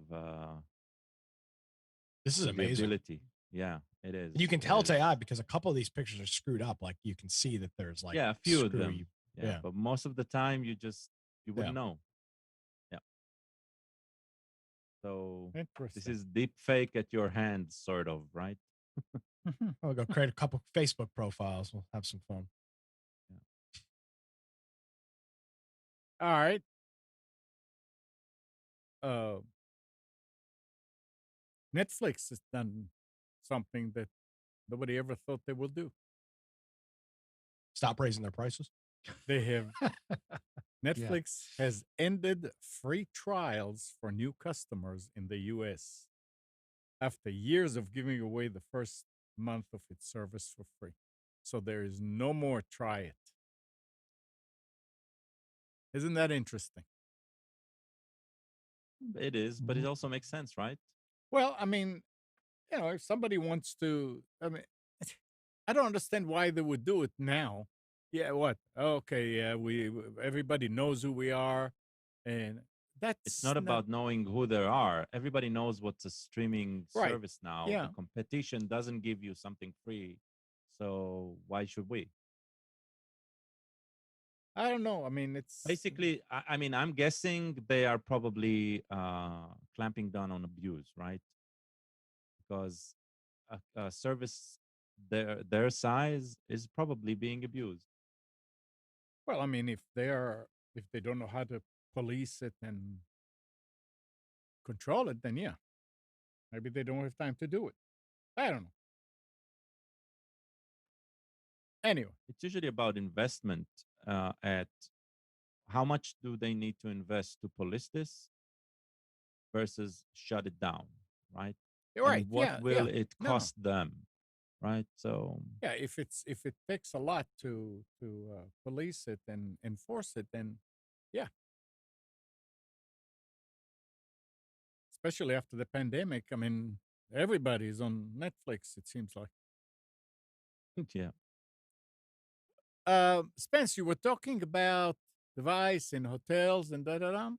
This is the amazing. ability. Yeah, it is. And you can It tell it's is. AI because a couple of these pictures are screwed up. Like you can see that there's like Yeah, a few of them. screwy- Yeah, but most of the time you wouldn't Yeah. know. Yeah. So interesting. this is deep fake at your hand, sort of, right? I'll go create a couple Facebook profiles. We'll have some fun. All right. Netflix has done something that nobody ever thought they would do. Stop raising their prices. They have Netflix has ended free trials for new customers in the US. after years of giving away the first month of its service for free. So there is no more try it. Isn't that interesting? It is, but it Mhm. also makes sense, right? Well, I mean, if somebody wants to, I mean, I don't understand why they would do it now. Yeah, what? Okay, yeah, everybody knows who we are, and It's that's not not about knowing who there are. Everybody knows what's a streaming right. service now. The Yeah, competition doesn't give you something free. So why should we? I don't know. I mean, it's Basically, I mean, I'm guessing they are probably clamping down on abuse, right? Because a service their size is probably being abused. well, I mean, if they don't know how to police it and control it, then yeah, maybe they don't have time to do it. I don't know. Anyway, It's usually about investment at how much do they need to invest to police this versus shut it down, right? you're right. And what Yeah, will yeah. it No, no. cost them, right? So Yeah, if it takes a lot to police it and enforce it, then yeah, especially after the pandemic. I mean, everybody's on Netflix. It seems like. yeah, Spence, you were talking about device in hotels and da da da.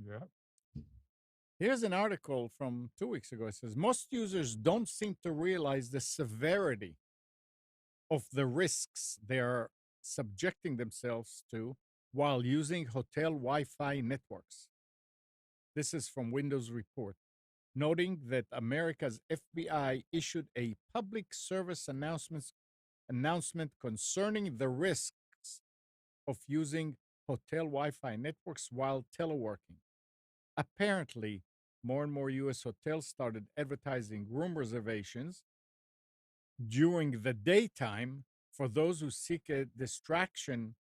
Yeah. Here's an article from 2 weeks ago. It says most users don't seem to realize the severity of the risks they are subjecting themselves to while using hotel Wi-Fi networks. This is from Windows Report, noting that America's FBI issued a public service announcement concerning the risks of using hotel Wi-Fi networks while teleworking. Apparently, more and more US hotels started advertising room reservations during the daytime for those who seek a distraction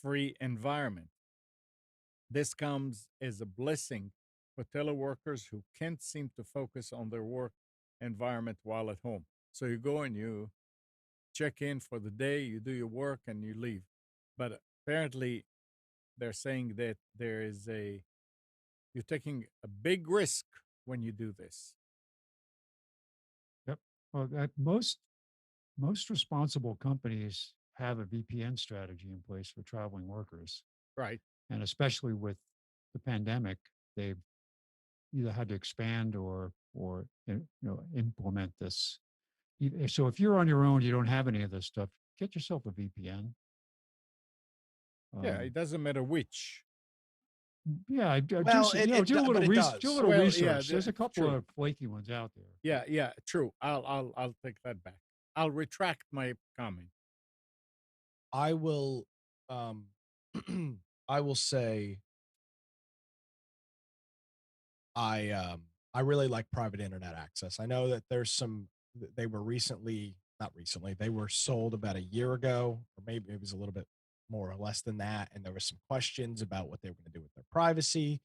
free environment. This comes as a blessing for teleworkers who can't seem to focus on their work environment while at home. So you go and you check in for the day, you do your work, and you leave. But apparently, they're saying that you're taking a big risk when you do this. Yep. Well, most responsible companies have a VPN strategy in place for traveling workers, Right. and especially with the pandemic, they've either had to expand or implement this. So if you're on your own, you don't have any of this stuff. Get yourself a VPN. Yeah, it doesn't matter which. Yeah, do Well, some, do a but little it do a does. little Well, yeah, research. There's a couple true. of flaky ones out there. Yeah, yeah, true. I'll take that back. I'll retract my comment. I will um I will say I really like private internet access. I know that there's some they were not recently, they were sold about a year ago, or maybe it was a little bit more or less than that, and there was some questions about what they were going to do with their privacy.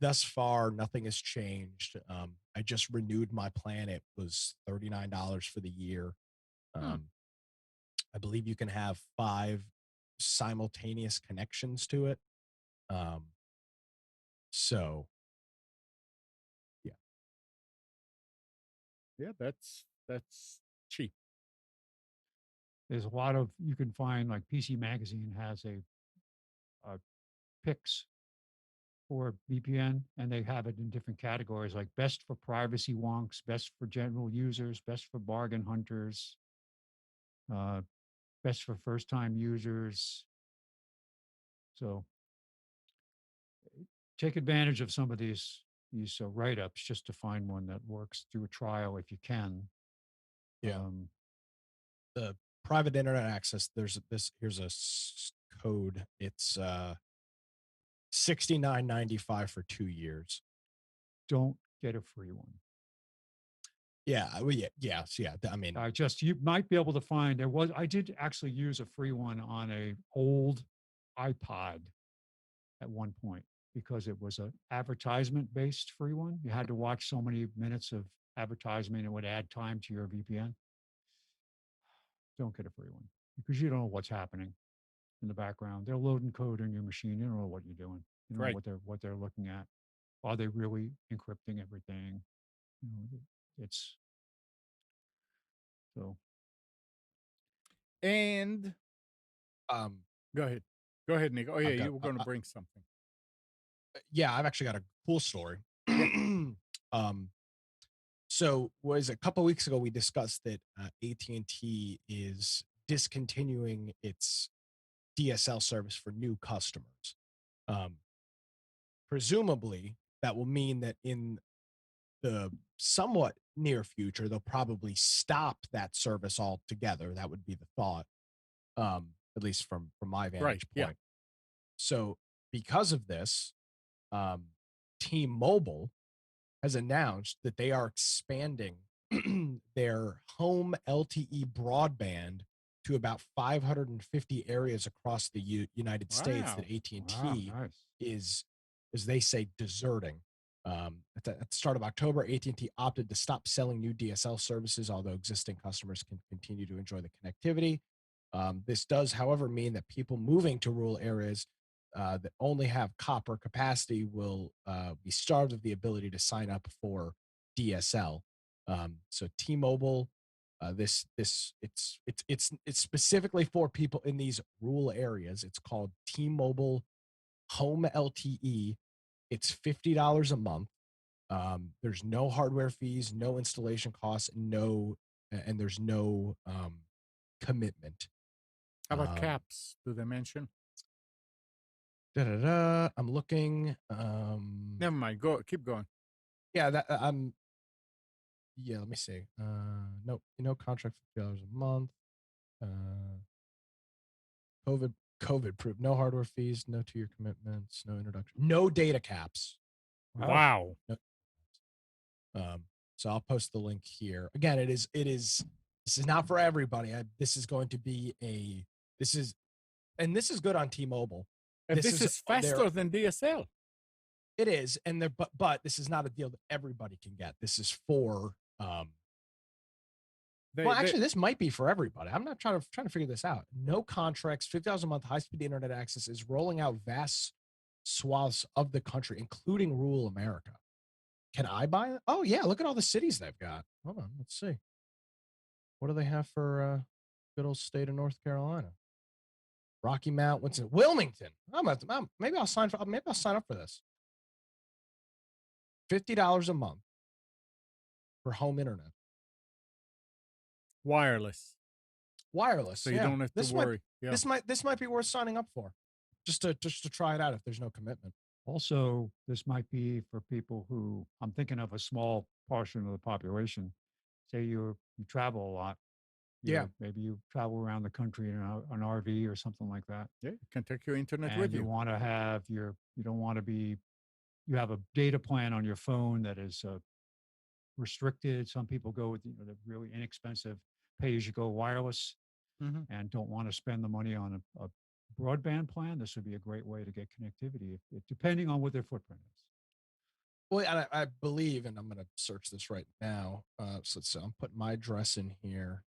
Thus far, nothing has changed. I just renewed my plan. It was $39 for the year. Hmm. I believe you can have 5 simultaneous connections to it. Um, so yeah. Yeah, that's cheap. There's a lot of you can find like PC Magazine has a picks for VPN, and they have it in different categories like best for privacy wonks, best for general users, best for bargain hunters, uh, best for first time users. So take advantage of some of these write ups just to find one that works through a trial if you can. Yeah. Um, The private internet access, here's a code. It's 69.95 for 2 years. don't get a free one. Yeah, well, yes, yeah. I mean, You might be able to find I did actually use a free one on a old iPod at one point because it was an advertisement based free one. You had to watch so many minutes of advertisement and would add time to your VPN. Don't get a free one because you don't know what's happening in the background. They're loading code on your machine. You don't know what you're doing. You don't know Right. what they're looking at. Are they really encrypting everything? You know, it's so. And Um, go ahead. Go ahead, Nick. Oh, yeah, I've got, you were going to bring something. yeah, I've actually got a cool story. um, so was a couple weeks ago we discussed that AT&T is discontinuing its DSL service for new customers. Presumably, that will mean that in the somewhat near future, they'll probably stop that service altogether. That would be the thought, at least from my vantage yeah. point. So, because of this, T-Mobile has announced that they are expanding their Home Lte broadband to about 550 areas across the United States that Wow. AT&T Wow, nice. is, as they say, deserting. At the start of October, AT&T opted to stop selling new DSL services, although existing customers can continue to enjoy the connectivity. This does, however, mean that people moving to rural areas that only have copper capacity will be starved of the ability to sign up for DSL. So T-Mobile, it's specifically for people in these rural areas. It's called T-Mobile Home Lte. It's $50 a month. There's no hardware fees, no installation costs, and there's no commitment. How about caps? Do they mention? I'm looking. Never mind. Go. Keep going. Yeah, yeah, let me see. No contract for $50 a month. COVID proof. No hardware fees. No 2-year commitments. No introduction. No data caps. Wow. No, so I'll post the link here. Again, it is. This is not for everybody. This is going to be this is good on T-Mobile. And this is faster than DSL. It is, and but this is not a deal that everybody can get. This is for actually, this might be for everybody. I'm not trying to figure this out. No contracts, $50 a month, high-speed internet access is rolling out vast swaths of the country, including rural America. Can I buy it? Oh yeah, look at all the cities they've got. Hold on, let's see. What do they have for good old state of North Carolina? Rocky Mount, what's it? Wilmington. Maybe I'll sign up for this. $50 a month for home internet. Wireless. So you don't have to worry. This might be worth signing up for, just to try it out if there's no commitment. Also, this might be for people who, I'm thinking of a small portion of the population. Say you travel a lot. Maybe you travel around the country in an RV or something like that. Yeah, you can take your internet and with you. You want to have you don't want to be, you have a data plan on your phone that is restricted. Some people go with the really inexpensive pay-as-you-go wireless and don't want to spend the money on a broadband plan. This would be a great way to get connectivity, depending on what their footprint is. Well, I believe, and I'm going to search this right now. So I'm putting my address in here.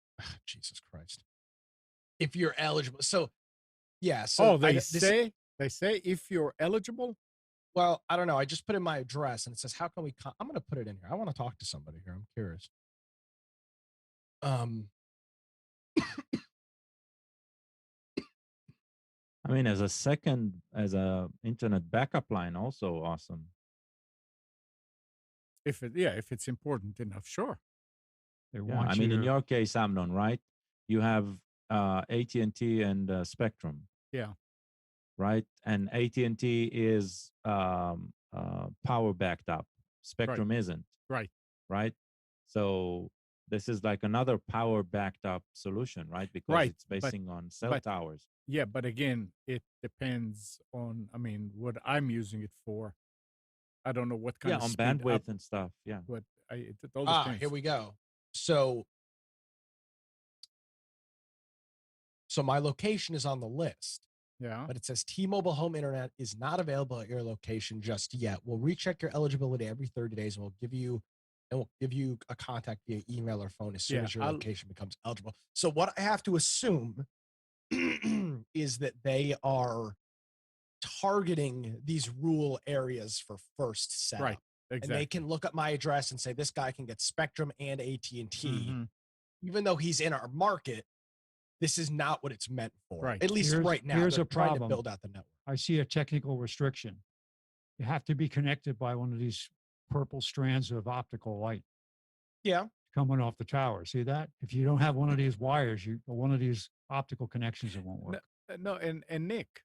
Jesus Christ! If you're eligible, so yeah. So they say if you're eligible. Well, I don't know. I just put in my address, and it says, "How can we?" I'm going to put it in here. I want to talk to somebody here. I'm curious. I mean, as a internet backup line, also awesome. If it's important enough, sure. I mean, in your case, Amnon, right? You have AT&T and Spectrum. Yeah. Right, and AT&T is power backed up. Spectrum isn't. Right. So this is like another power backed up solution, right? Because it's basing on cell towers. Yeah, but again, it depends on, I mean, what I'm using it for. I don't know what kind of on speed bandwidth and stuff. Yeah. But it all depends. Here we go. So my location is on the list. Yeah. But it says T-Mobile home internet is not available at your location just yet. We'll recheck your eligibility every 30 days and we'll give you and we'll give you a contact via email or phone as soon Yeah, as your I'll- location becomes eligible. So what I have to assume is that they are targeting these rural areas for first setup. Right. And Exactly. they can look up my address and say, this guy can get Spectrum and AT&T. Mhm. Even though he's in our market, this is not what it's meant for. Right. At least Here's- right now. here's They're a trying to problem. build out the network. I see a technical restriction. You have to be connected by one of these purple strands of optical light Yeah. coming off the tower. See that? If you don't have one of these wires, one of these optical connections, it won't work. No, and Nick,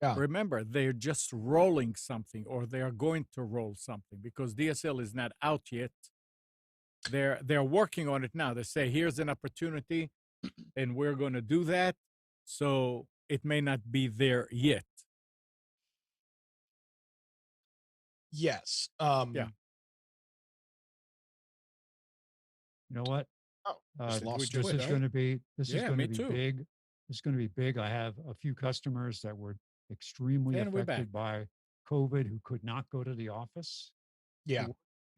Yeah. remember, they're just rolling something, or they are going to roll something, because DSL is not out yet. They're working on it now. They say, here's an opportunity, and we're going to do that. So it may not be there yet. Yes. Yeah. You know what? Oh, just lost this Twitter, is eh? going to be Yeah, going me to be too. big. This is going to be big. I have a few customers that were extremely And we're back. affected by COVID who could not go to the office. Yeah.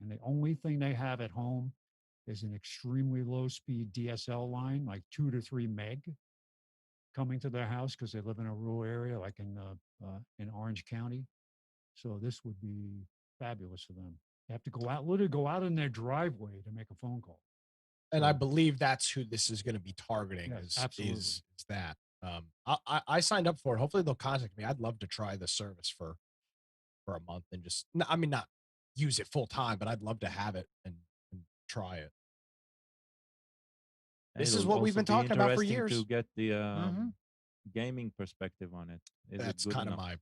And the only thing they have at home is an extremely low speed DSL line, like 2 to 3 meg, coming to their house because they live in a rural area, like in Orange County. So this would be fabulous for them. They have to literally go out in their driveway to make a phone call. And I So- believe that's who this is going to be targeting. Yes, is absolutely. is that? I signed up for it. Hopefully they'll contact me. I'd love to try the service for a month and just, I mean, not use it full time, but I'd love to have it and try it. This is It'll what we've also been be talking about for interesting years. to get the Mhm. gaming perspective on it. Is it That's good kind of enough? my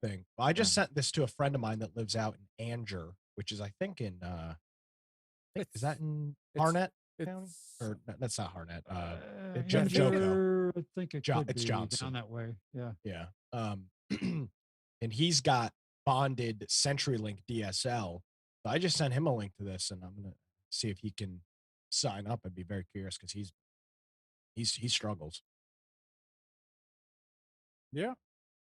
thing. Well, I just Yeah. sent this to a friend of mine that lives out in Anger, which is, I think, in, is that in Harnett County? Or that's not Harnett. yeah, Joco. I think it Jo- could it's be Johnson. down that way. Yeah. Yeah. And he's got bonded CenturyLink DSL. So I just sent him a link to this, and I'm gonna see if he can sign up. I'd be very curious because he struggles. Yeah.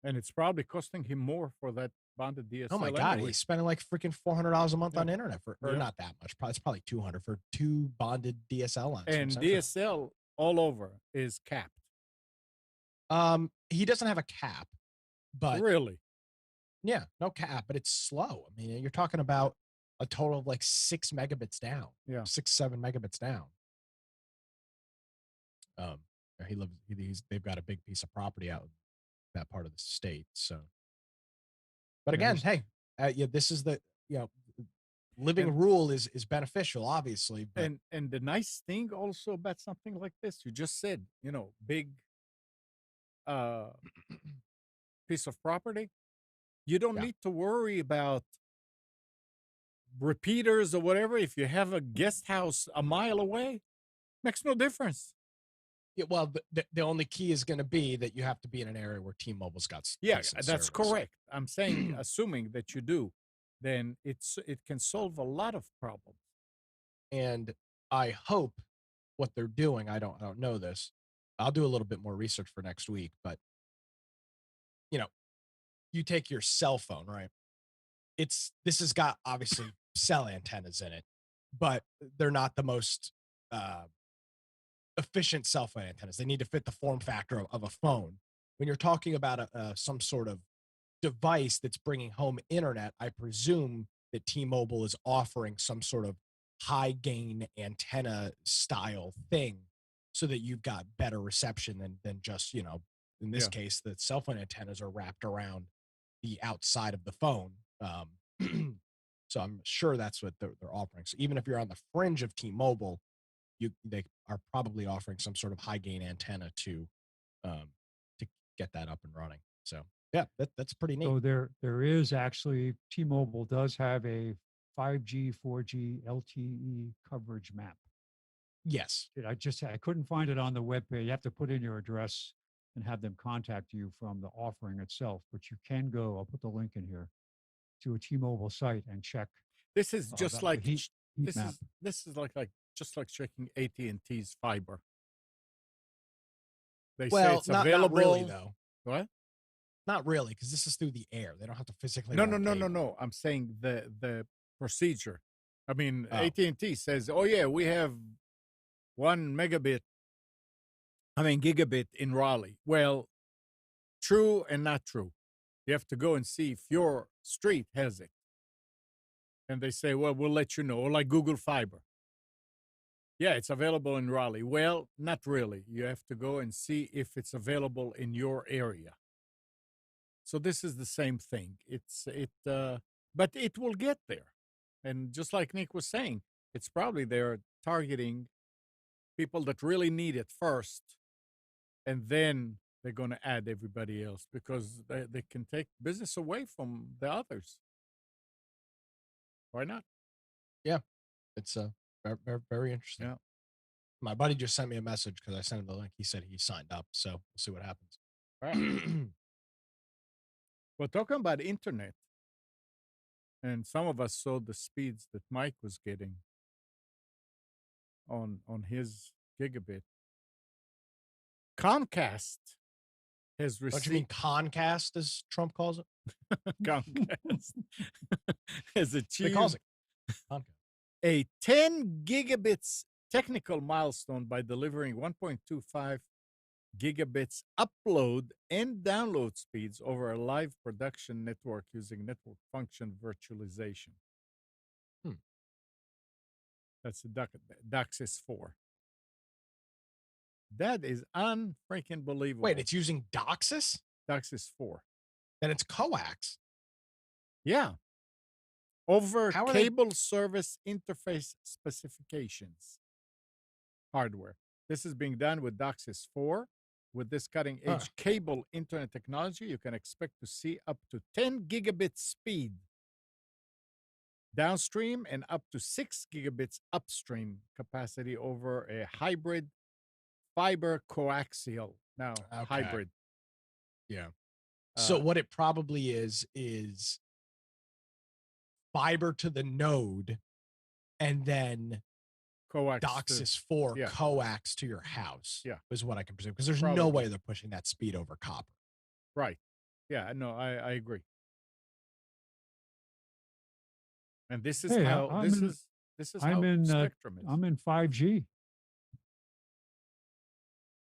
And it's probably costing him more for that bonded DSL. Oh my god, anyway. he's spending like freaking $400 a month Yeah. on internet or Yeah. not that much. It's probably 200 for 2 bonded DSL lines. from And CenturyLink. DSL all over is capped. He doesn't have a cap, but Really? yeah, no cap, but it's slow. I mean, you're talking about a total of like 6 megabits down. Yeah. 6-7 megabits down. They've got a big piece of property out in that part of the state. So, but again, hey, yeah, this is the, living And- rural is beneficial, obviously. But And the nice thing also about something like this, you just said, big piece of property. You don't Yeah. need to worry about repeaters or whatever. If you have a guest house a mile away, makes no difference. yeah, well, the only key is going to be that you have to be in an area where T-Mobile's got. Yeah, decent that's service. correct. I'm saying, assuming that you do, then it can solve a lot of problems. And I hope what they're doing. I don't know this. I'll do a little bit more research for next week. But you take your cell phone, right? This has got obviously cell antennas in it, but they're not the most efficient cell phone antennas. They need to fit the form factor of a phone. When you're talking about some sort of device that's bringing home internet, I presume that T-Mobile is offering some sort of high gain antenna style thing so that you've got better reception than just, in this Yeah. case, the cell phone antennas are wrapped around the outside of the phone. So I'm sure that's what they're offering. So even if you're on the fringe of T-Mobile, they are probably offering some sort of high gain antenna to get that up and running. So yeah, that's pretty neat. So there is actually, T-Mobile does have a 5G, 4G LTE coverage map. Yes. I couldn't find it on the webpage. You have to put in your address and have them contact you from the offering itself. But you can go, I'll put the link in here, to a T-Mobile site and check. This is just the like heat this map. is like just like checking AT&T's fiber. They say Well, it's not available. really though. What? Not really, because this is through the air. They don't have to physically. No. run cable. I'm saying the procedure. I mean, Oh. AT&T says, "Oh yeah, we have 1 gigabit in Raleigh." Well, true and not true. You have to go and see if your street has it. And they say, "Well, we'll let you know," or like Google Fiber. Yeah, it's available in Raleigh. Well, not really. You have to go and see if it's available in your area. So this is the same thing. But it will get there. And just like Nick was saying, it's probably they're targeting people that really need it first, and then they're going to add everybody else because they can take business away from the others. Why not? It's very, very interesting. Yeah. My buddy just sent me a message because I sent him the link. He said he signed up, so we'll see what happens. All right. Well, talking about internet, and some of us saw the speeds that Mike was getting on his gigabit. Comcast has Don't you received mean Concast, as Trump calls it? Comcast has He achieved calls it Concast. a 10 gigabits technical milestone by delivering 1.25 gigabits upload and download speeds over a live production network using network function virtualization. That's the DOCSIS 4. That is unfreaking believable. Wait, it's using DOCSIS? DOCSIS 4. Then it's coax. Yeah. Over How are they- cable service interface specifications. Hardware. This is being done with DOCSIS 4. With this cutting edge cable internet technology, you can expect to see up to 10 gigabit speed downstream and up to 6 gigabits upstream capacity over a hybrid fiber coaxial. Now, Okay. hybrid. Yeah. So Uh, what it probably is fiber to the node, and then coax to- DOCSIS 4 yeah. coax to your house. Yeah. Is what I can presume, because there's no Probably. way they're pushing that speed over copper. Right. Yeah, no, I agree. And this is Hey, how I'm this in- is this is I'm how in, Spectrum is. I'm in 5G.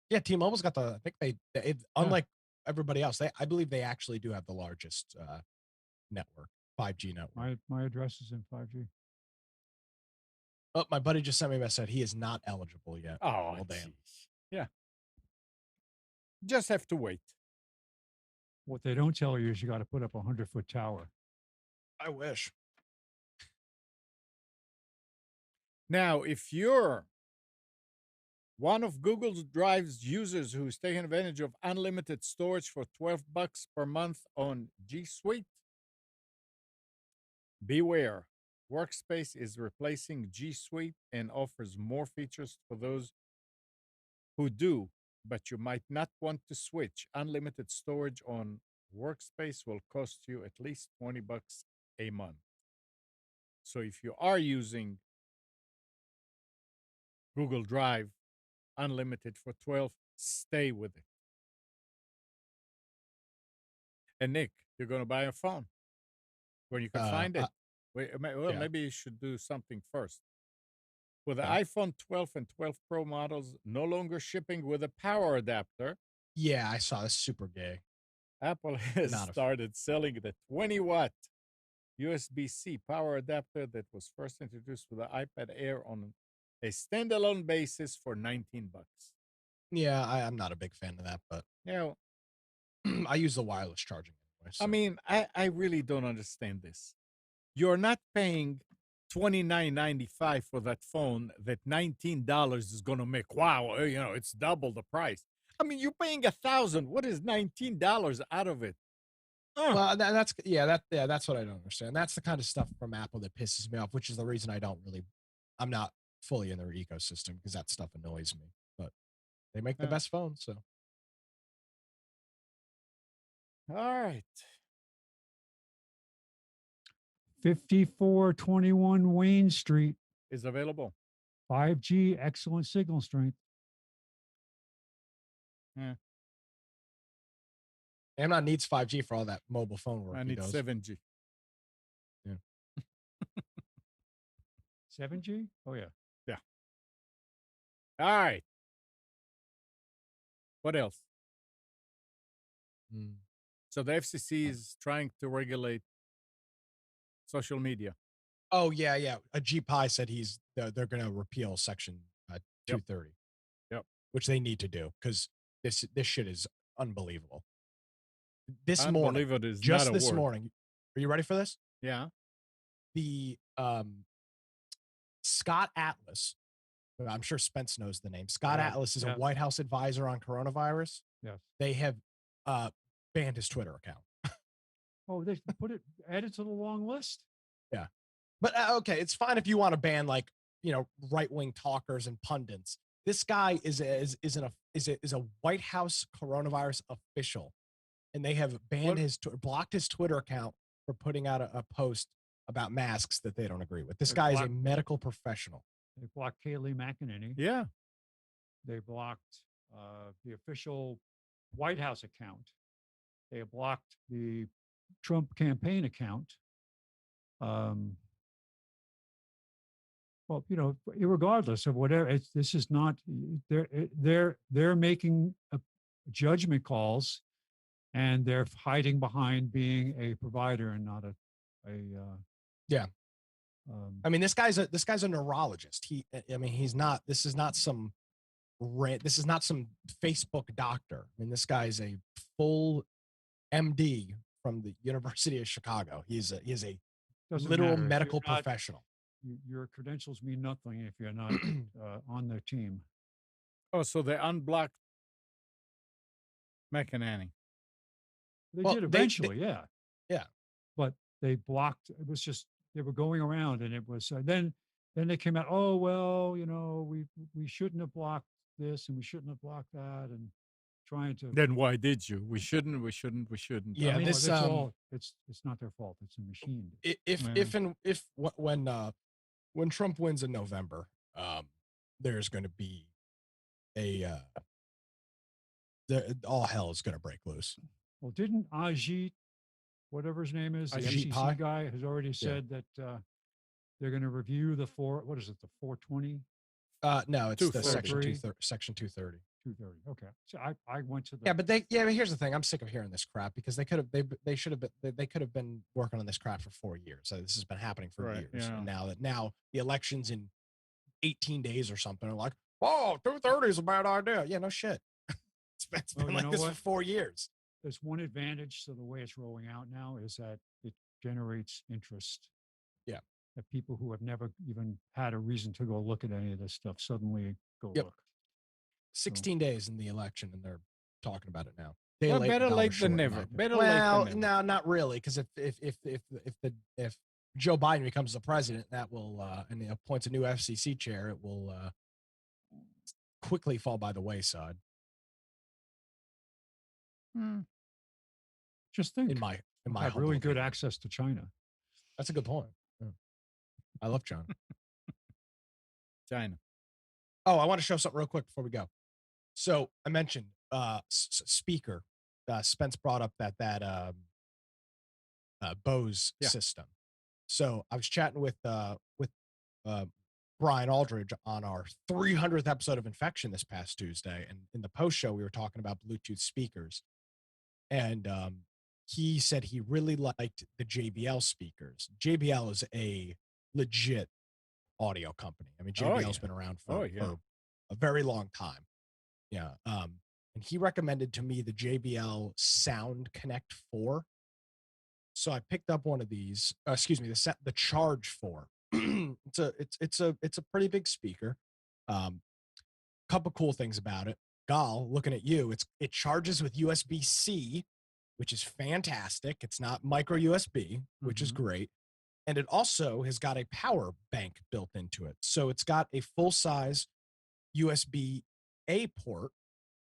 Yeah, T-Mobile's got the. I think they unlike everybody else, I believe they actually do have the largest network, 5G network. My address is in 5G. Oh, my buddy just sent me a message. He is not eligible yet. Oh, Well, damn. jeez. Yeah. Just have to wait. What they don't tell you is you got to put up a 100-foot tower. I wish. Now, if you're one of Google Drive's users who's taking advantage of unlimited storage for $12 per month on G Suite, beware. Workspace is replacing G Suite and offers more features for those who do, but you might not want to switch. Unlimited storage on Workspace will cost you at least $20 a month. So if you are using Google Drive unlimited for 12, stay with it. And Nick, you're going to buy a phone when you can find it. Yeah. Maybe you should do something first. With the Okay. iPhone 12 and 12 Pro models no longer shipping with a power adapter, Yeah, I saw this. Super gay. Apple has Not a fan. started selling the 20-watt USB-C power adapter that was first introduced with the iPad Air on a standalone basis for $19. Yeah, I'm not a big fan of that, but You know, I use the wireless charging anyway. I mean, I really don't understand this. You're not paying $29.95 for that phone that $19 is going to make. Wow, it's double the price. I mean, you're paying $1,000. What is $19 out of it? well, that's what I don't understand. That's the kind of stuff from Apple that pisses me off, which is the reason I'm not fully in their ecosystem, because that stuff annoys me. But they make the Yeah. best phones, so All right. 5421 Wayne Street, Is available. 5G, excellent signal strength. Amnon needs 5G for all that mobile phone work I he need does. 7G. Yeah. 7G? Oh, yeah. All right. What else? Mm. So the FCC is trying to regulate social media. Oh yeah, yeah. A GPI said they're going to repeal Section 230. Yep. Which they need to do because this shit is unbelievable. This morning, Unbelievable is not just a this word. morning. Are you ready for this? Yeah. The Scott Atlas. I'm sure Spence knows the name. Scott Yeah, Atlas is a yeah. White House advisor on coronavirus. Yes. They have banned his Twitter account. Oh, they added to the long list. Yeah, but okay, it's fine if you want to ban right wing talkers and pundits. This guy is a White House coronavirus official, and they have banned blocked his Twitter account for putting out a post about masks that they don't agree with. This guy is a medical professional. They blocked Kayleigh McEnany. Yeah. They blocked the official White House account. They blocked the Trump campaign account. Well, regardless of whatever, this is not. They're making judgment calls, and they're hiding behind being a provider and not a. Yeah. I mean, this guy's a neurologist. He's not. This is not some Facebook doctor. I mean, this guy is a full MD from the University of Chicago. He is a literal medical professional. Your credentials mean nothing if you're not on their team. Oh, so they unblocked McEnany. They did eventually, yeah. Yeah. But they blocked. It was just they were going around, and it was then they came out. Oh well, we shouldn't have blocked this, and we shouldn't have blocked that, and trying to. Then why did you? We shouldn't. Yeah, it's not their fault. It's a machine. When Trump wins in November, there's going to be all hell is going to break loose. Well, didn't Ajit, whatever his name is, the Ajit FCC guy, has already said that they're going to review the 420? No, it's the Section 230. 230. Okay. So I went to the. Yeah, but here's the thing. I'm sick of hearing this crap because they could have been working on this crap for 4 years. So this has been happening for years. Yeah. And now the election's in 18 days or something. They're like, oh, 230 is a bad idea. Yeah, no shit. It's been like this for 4 years. There's one advantage to the way it's rolling out now is that it generates interest. Yeah. That people who have never even had a reason to go look at any of this stuff suddenly go look. 16 days in the election, and they're talking about it now. Better late than never. No, not really, because if Joe Biden becomes the president, that will and he appoints a new FCC chair, it will quickly fall by the wayside. Just think, in my have really good access to China. That's a good point. Yeah. I love China. China. Oh, I want to show something real quick before we go. So I mentioned speaker. Spence brought up that Bose system. So I was chatting with Brian Aldridge on our 300th episode of Infection this past Tuesday, and in the post show we were talking about Bluetooth speakers, and he said he really liked the JBL speakers. JBL is a legit audio company. I mean, JBL's been around for a very long time. Yeah. And he recommended to me the JBL Sound Connect 4. So I picked up one of these, the Charge 4. It's a pretty big speaker. Couple cool things about it. Gal, looking at you, it charges with USB-C, which is fantastic. It's not micro USB, which is great. And it also has got a power bank built into it. So it's got a full-size USB-A port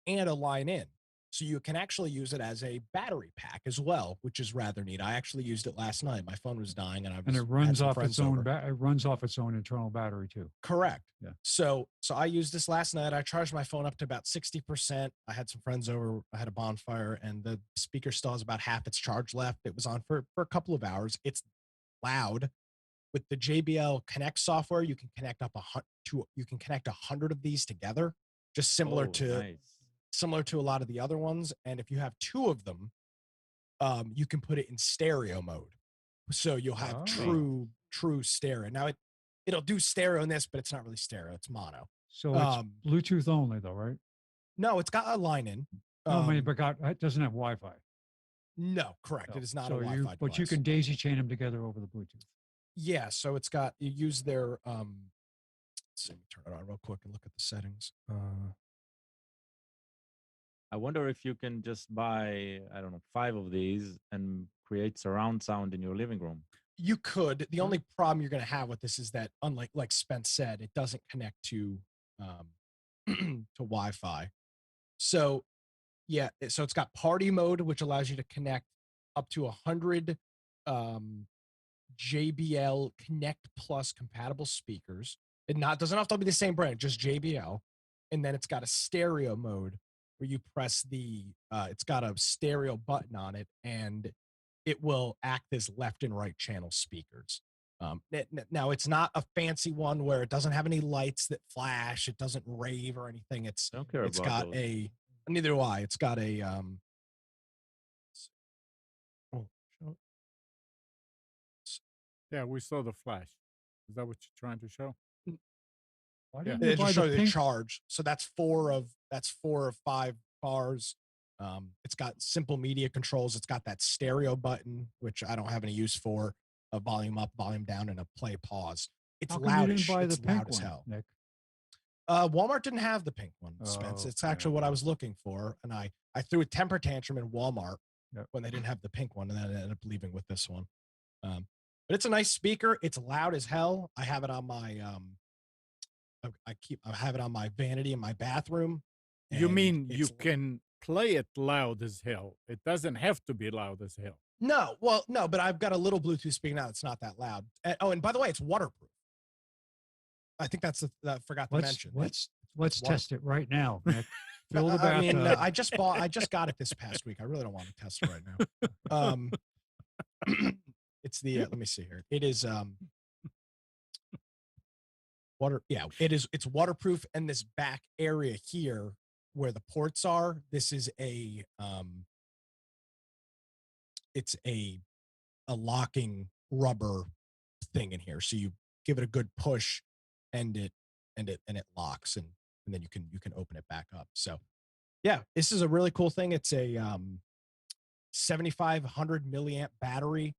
and a line in. So you can actually use it as a battery pack as well, which is rather neat. I actually used it last night. My phone was dying, and it runs off its own. It runs off its own internal battery too. Correct. Yeah. So I used this last night. I charged my phone up to about 60%. I had some friends over. I had a bonfire, and the speaker still has about half its charge left. It was on for a couple of hours. It's loud. with the JBL Connect software, you can connect you can connect 100 of these together, just similar Oh, to nice. a lot of the other ones. And if you have 2 of them, you can put it in stereo mode, so you'll have Oh. true stereo. Now it'll do stereo in this, but it's not really stereo; it's mono. So it's Bluetooth only, though, right? No, it's got a line in. No, I mean, but it doesn't have Wi-Fi. No, correct. No. It is not So a Wi-Fi but you device. can daisy chain them together over the Bluetooth. Yeah, so it's got, you use their let's see, let me turn it on real quick and look at the settings. I wonder if you can just buy, I don't know, 5 of these and create surround sound in your living room. You could. The only problem you're going to have with this is that, unlike like Spence said, it doesn't connect to to Wi-Fi. So yeah, so it's got party mode, which allows you to connect up to 100 JBL Connect Plus compatible speakers. It doesn't have to be the same brand, just JBL. And then it's got a stereo mode where you press it's got a stereo button on it, and it will act as left and right channel speakers. Now it's not a fancy one where it doesn't have any lights that flash. It doesn't rave or anything. It's got those. neither do I. It's got a Yeah, we saw the flash. Is that what you're trying to show? Why didn't It you buy just shows the the pink? charge. So that's 4 of 5 bars. It's got simple media controls. It's got that stereo button, which I don't have any use for. A volume up, volume down, and a play pause. It's How come you loud didn't buy the it's pink loud as one, hell. Nick? Walmart didn't have the pink one, Spence. Oh, It's actually what I was looking for, and I threw a temper tantrum in Walmart when they didn't have the pink one, and then I ended up leaving with this one. But it's a nice speaker. It's loud as hell. I have it on my I have it on my vanity in my bathroom. You mean you can play it loud as hell? It doesn't have to be loud as hell. No, but I've got a little Bluetooth speaker now that's not that loud. And by the way, it's waterproof. I think that's I forgot to mention. Let's test it right now, Nick. Fill the I mean, bathtub. I just got it this past week. I really don't want to test it right now. It's the let me see here. It is water. Yeah, it's waterproof, and this back area here where the ports are, this is it's a locking rubber thing in here. So you give it a good push, and it locks, and then you can open it back up. So yeah, this is a really cool thing. It's a 7,500 milliamp battery.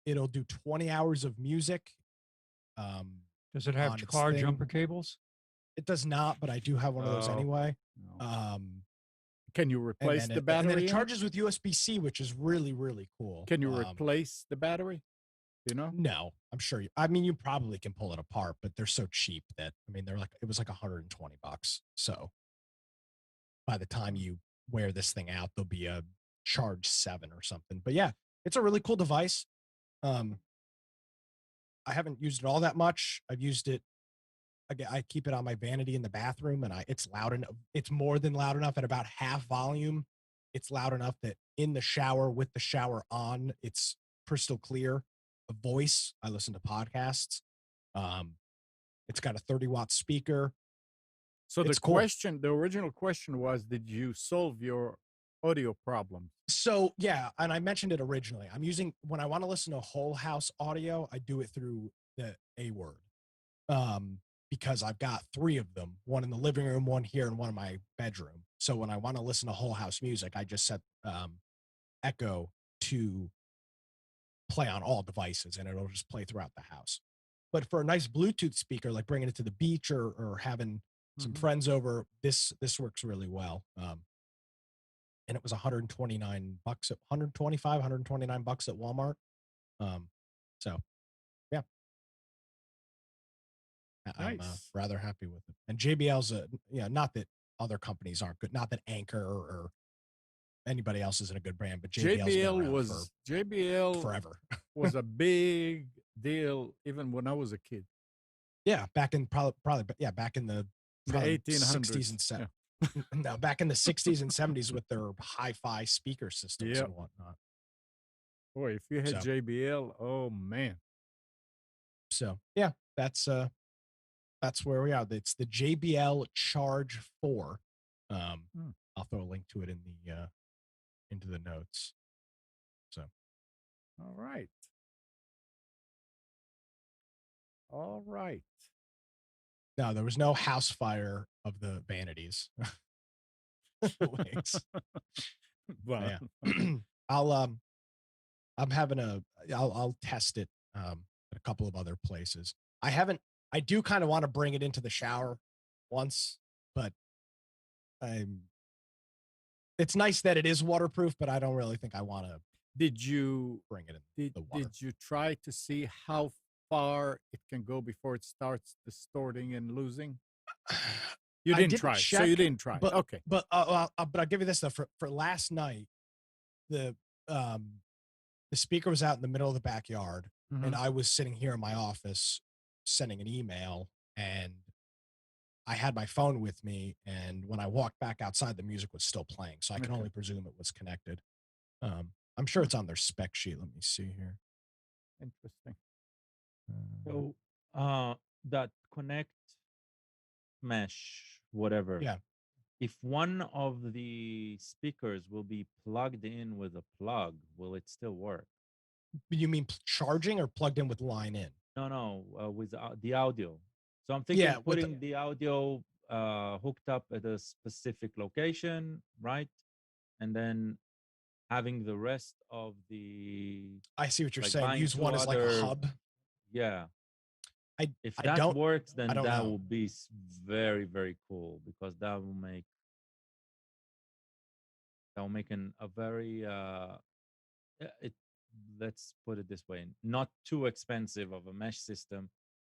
It'll do 20 hours of music. Does it have car jumper cables? It does not, but I do have one of those anyway. No. Can you replace the battery? And then it charges with USB-C, which is really, really cool. Can you replace the battery? You know? No, I'm sure. I mean, you probably can pull it apart, but they're so cheap that, I mean, it was like $120. So by the time you wear this thing out, there'll be a charge 7 or something. But yeah, it's a really cool device. I haven't used it all that much. I've used it. Again, I keep it on my vanity in the bathroom, and it's loud enough. It's more than loud enough at about half volume. It's loud enough that in the shower, with the shower on, it's crystal clear. A voice. I listen to podcasts. It's got a 30-watt speaker. So the original question was, did you solve your audio problem? So yeah, and I mentioned it originally. I'm using, when I want to listen to whole house audio, I do it through the A-Word. Because I've got 3 of them, one in the living room, one here, and one in my bedroom. So when I want to listen to whole house music, I just set Echo to play on all devices, and it'll just play throughout the house. But for a nice Bluetooth speaker, like bringing it to the beach or having some friends over, this works really well. And it was $129, $129 at Walmart. So yeah. I'm rather happy with it. And JBL's not that other companies aren't good, not that Anchor or anybody else isn't a good brand, but JBL forever. Was a big deal even when I was a kid. Yeah, back in probably back in the 1800s 60s and 70s. Yeah. No, back in the 60s and 70s with their hi-fi speaker systems and whatnot. Boy, if you had So- JBL, oh man. So yeah, that's where we are. It's the JBL Charge 4. I'll throw a link to it in the into the notes. So All right. All right. no, there was no house fire of the vanities. Wigs. Well, Yeah. I'll test it at a couple of other places. I do kind of want to bring it into the shower once, but it's nice that it is waterproof, but I don't really think I want to did you bring it in the water. did you try to see how far it can go before it starts distorting and losing? You I didn't try. So you check, didn't try. but- Okay. But I'll give you this stuff for last night. The speaker was out in the middle of the backyard, and I was sitting here in my office sending an email, and I had my phone with me, and when I walked back outside, the music was still playing, so I can Okay. only presume it was connected. I'm sure it's on their spec sheet. Let me see here. Interesting. So that connect mesh, whatever. Yeah. If one of the speakers will be plugged in with a plug, will it still work? You mean charging or plugged in with line in? No, with the audio. So I'm thinking Yeah, with the- putting the audio hooked up at a specific location, right? And then having the rest of the I see what you're like saying. buying Use two one as like a other- hub. yeah. If I that don't- works, then I don't that know. will be very, very cool because that will make a very it let's put it this way, not too expensive of a mesh system,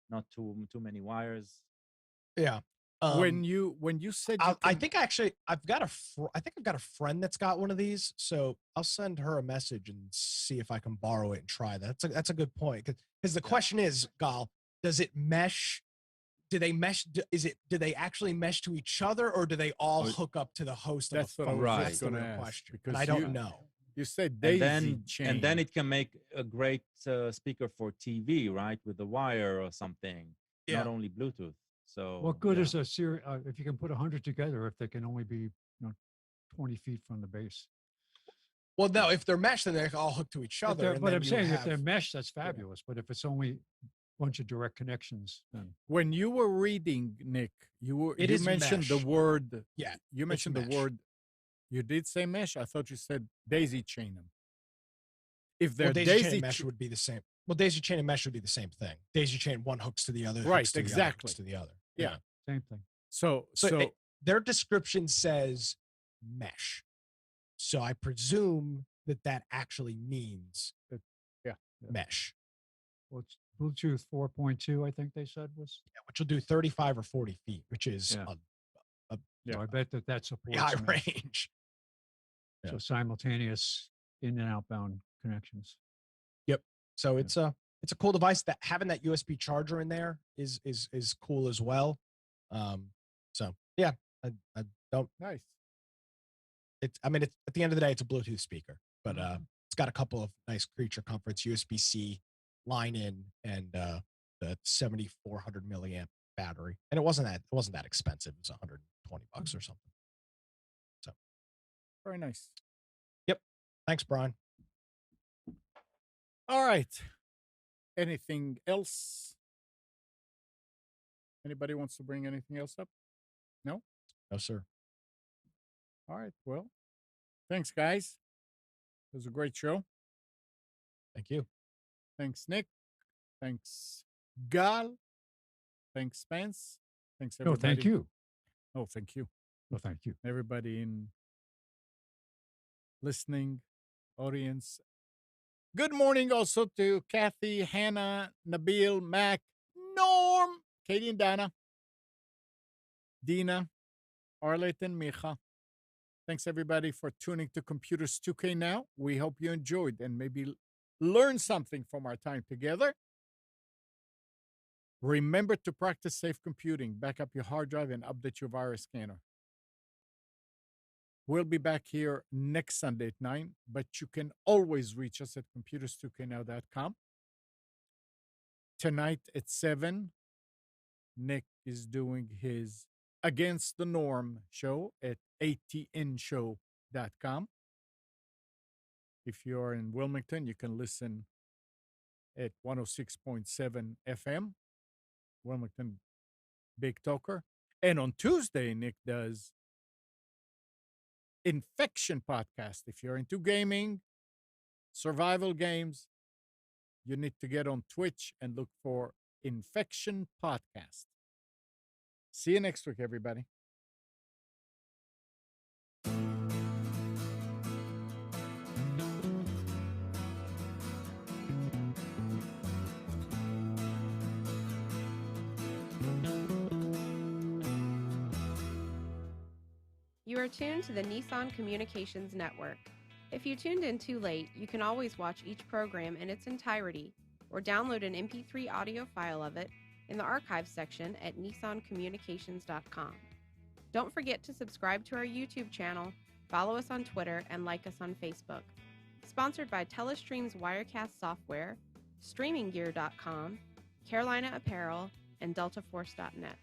not too many wires. Yeah. when you said you I can- think actually I've got a friend that's got one of these, so I'll send her a message and see if I can borrow it and try that. That's a good point because the question is, Gal, does it mesh? Do they mesh? Do they actually mesh to each other, or do they all Or- hook up to the host of That's a what I phone? was Right. That's the going to real ask question, because and I don't know. You said And daisy then chain. and then it can make a great speaker for TV, right, with a wire or something, Yeah. not only Bluetooth. So What good yeah. is a series if you can put 100 together if they can only be 20 feet from the base? Well, no, if they're meshed, then they're all hooked to each If other. they're- and but then I'm you saying if they're have- mesh, that's fabulous. But if it's only a bunch of direct connections, then When you were reading, Nick, you It is mentioned the mesh. word. Yeah, You mentioned the mesh. word. You did say mesh. I thought you said daisy chain them. If they're well, daisy chain daisy and mesh would be the same. Well, daisy chain and mesh would be the same thing. Daisy chain, one hooks to the other, Right, hooks to the other, exactly. hooks to the other. Yeah. same thing. so Their description says mesh, so I presume that actually means yeah. mesh, Well, it's Bluetooth 4.2, I think they said was. which will do 35 or 40 feet, which is Yeah. Yeah. So I bet that supports high mesh. range. So simultaneous in and outbound connections. So it's a cool device. That having that USB charger in there is cool as well. So yeah, I don't. nice. It's at the end of the day, it's a Bluetooth speaker, but it's got a couple of nice creature comforts, USB-C line in, and the 7,400 milliamp battery. And it wasn't that expensive. It was $120 or something. So Very nice. thanks, Brian. All right. Anything else? Anybody wants to bring anything else up? No, sir. All right. Well, thanks, guys. It was a great show. Thank you. Thanks, Nick. Thanks, Gal. Thanks, Spence. Thanks, No, everybody. thank you. Oh, thank you. No, thank you. Everybody in listening audience. Good morning also to Kathy, Hannah, Nabil, Mac, Norm, Katie and Dana, Dina, Arlette and Micha. Thanks everybody for tuning to Computers 2K Now. We hope you enjoyed and maybe learned something from our time together. Remember to practice safe computing. Back up your hard drive and update your virus scanner. We'll be back here next Sunday at 9, but you can always reach us at computers2know.com. Tonight at 7, Nick is doing his Against the Norm show at atnshow.com. If you're in Wilmington, you can listen at 106.7 FM, Wilmington Big Talker. And on Tuesday, Nick does Infection Podcast. If you're into gaming, survival games, you need to get on Twitch and look for Infection Podcast. See you next week, everybody. You are tuned to the Nissan Communications Network. If you tuned in too late, you can always watch each program in its entirety or download an MP3 audio file of it in the archives section at nissancommunications.com. Don't forget to subscribe to our YouTube channel, follow us on Twitter, and like us on Facebook. Sponsored by Telestream's Wirecast software, StreamingGear.com, Carolina Apparel, and DeltaForce.net.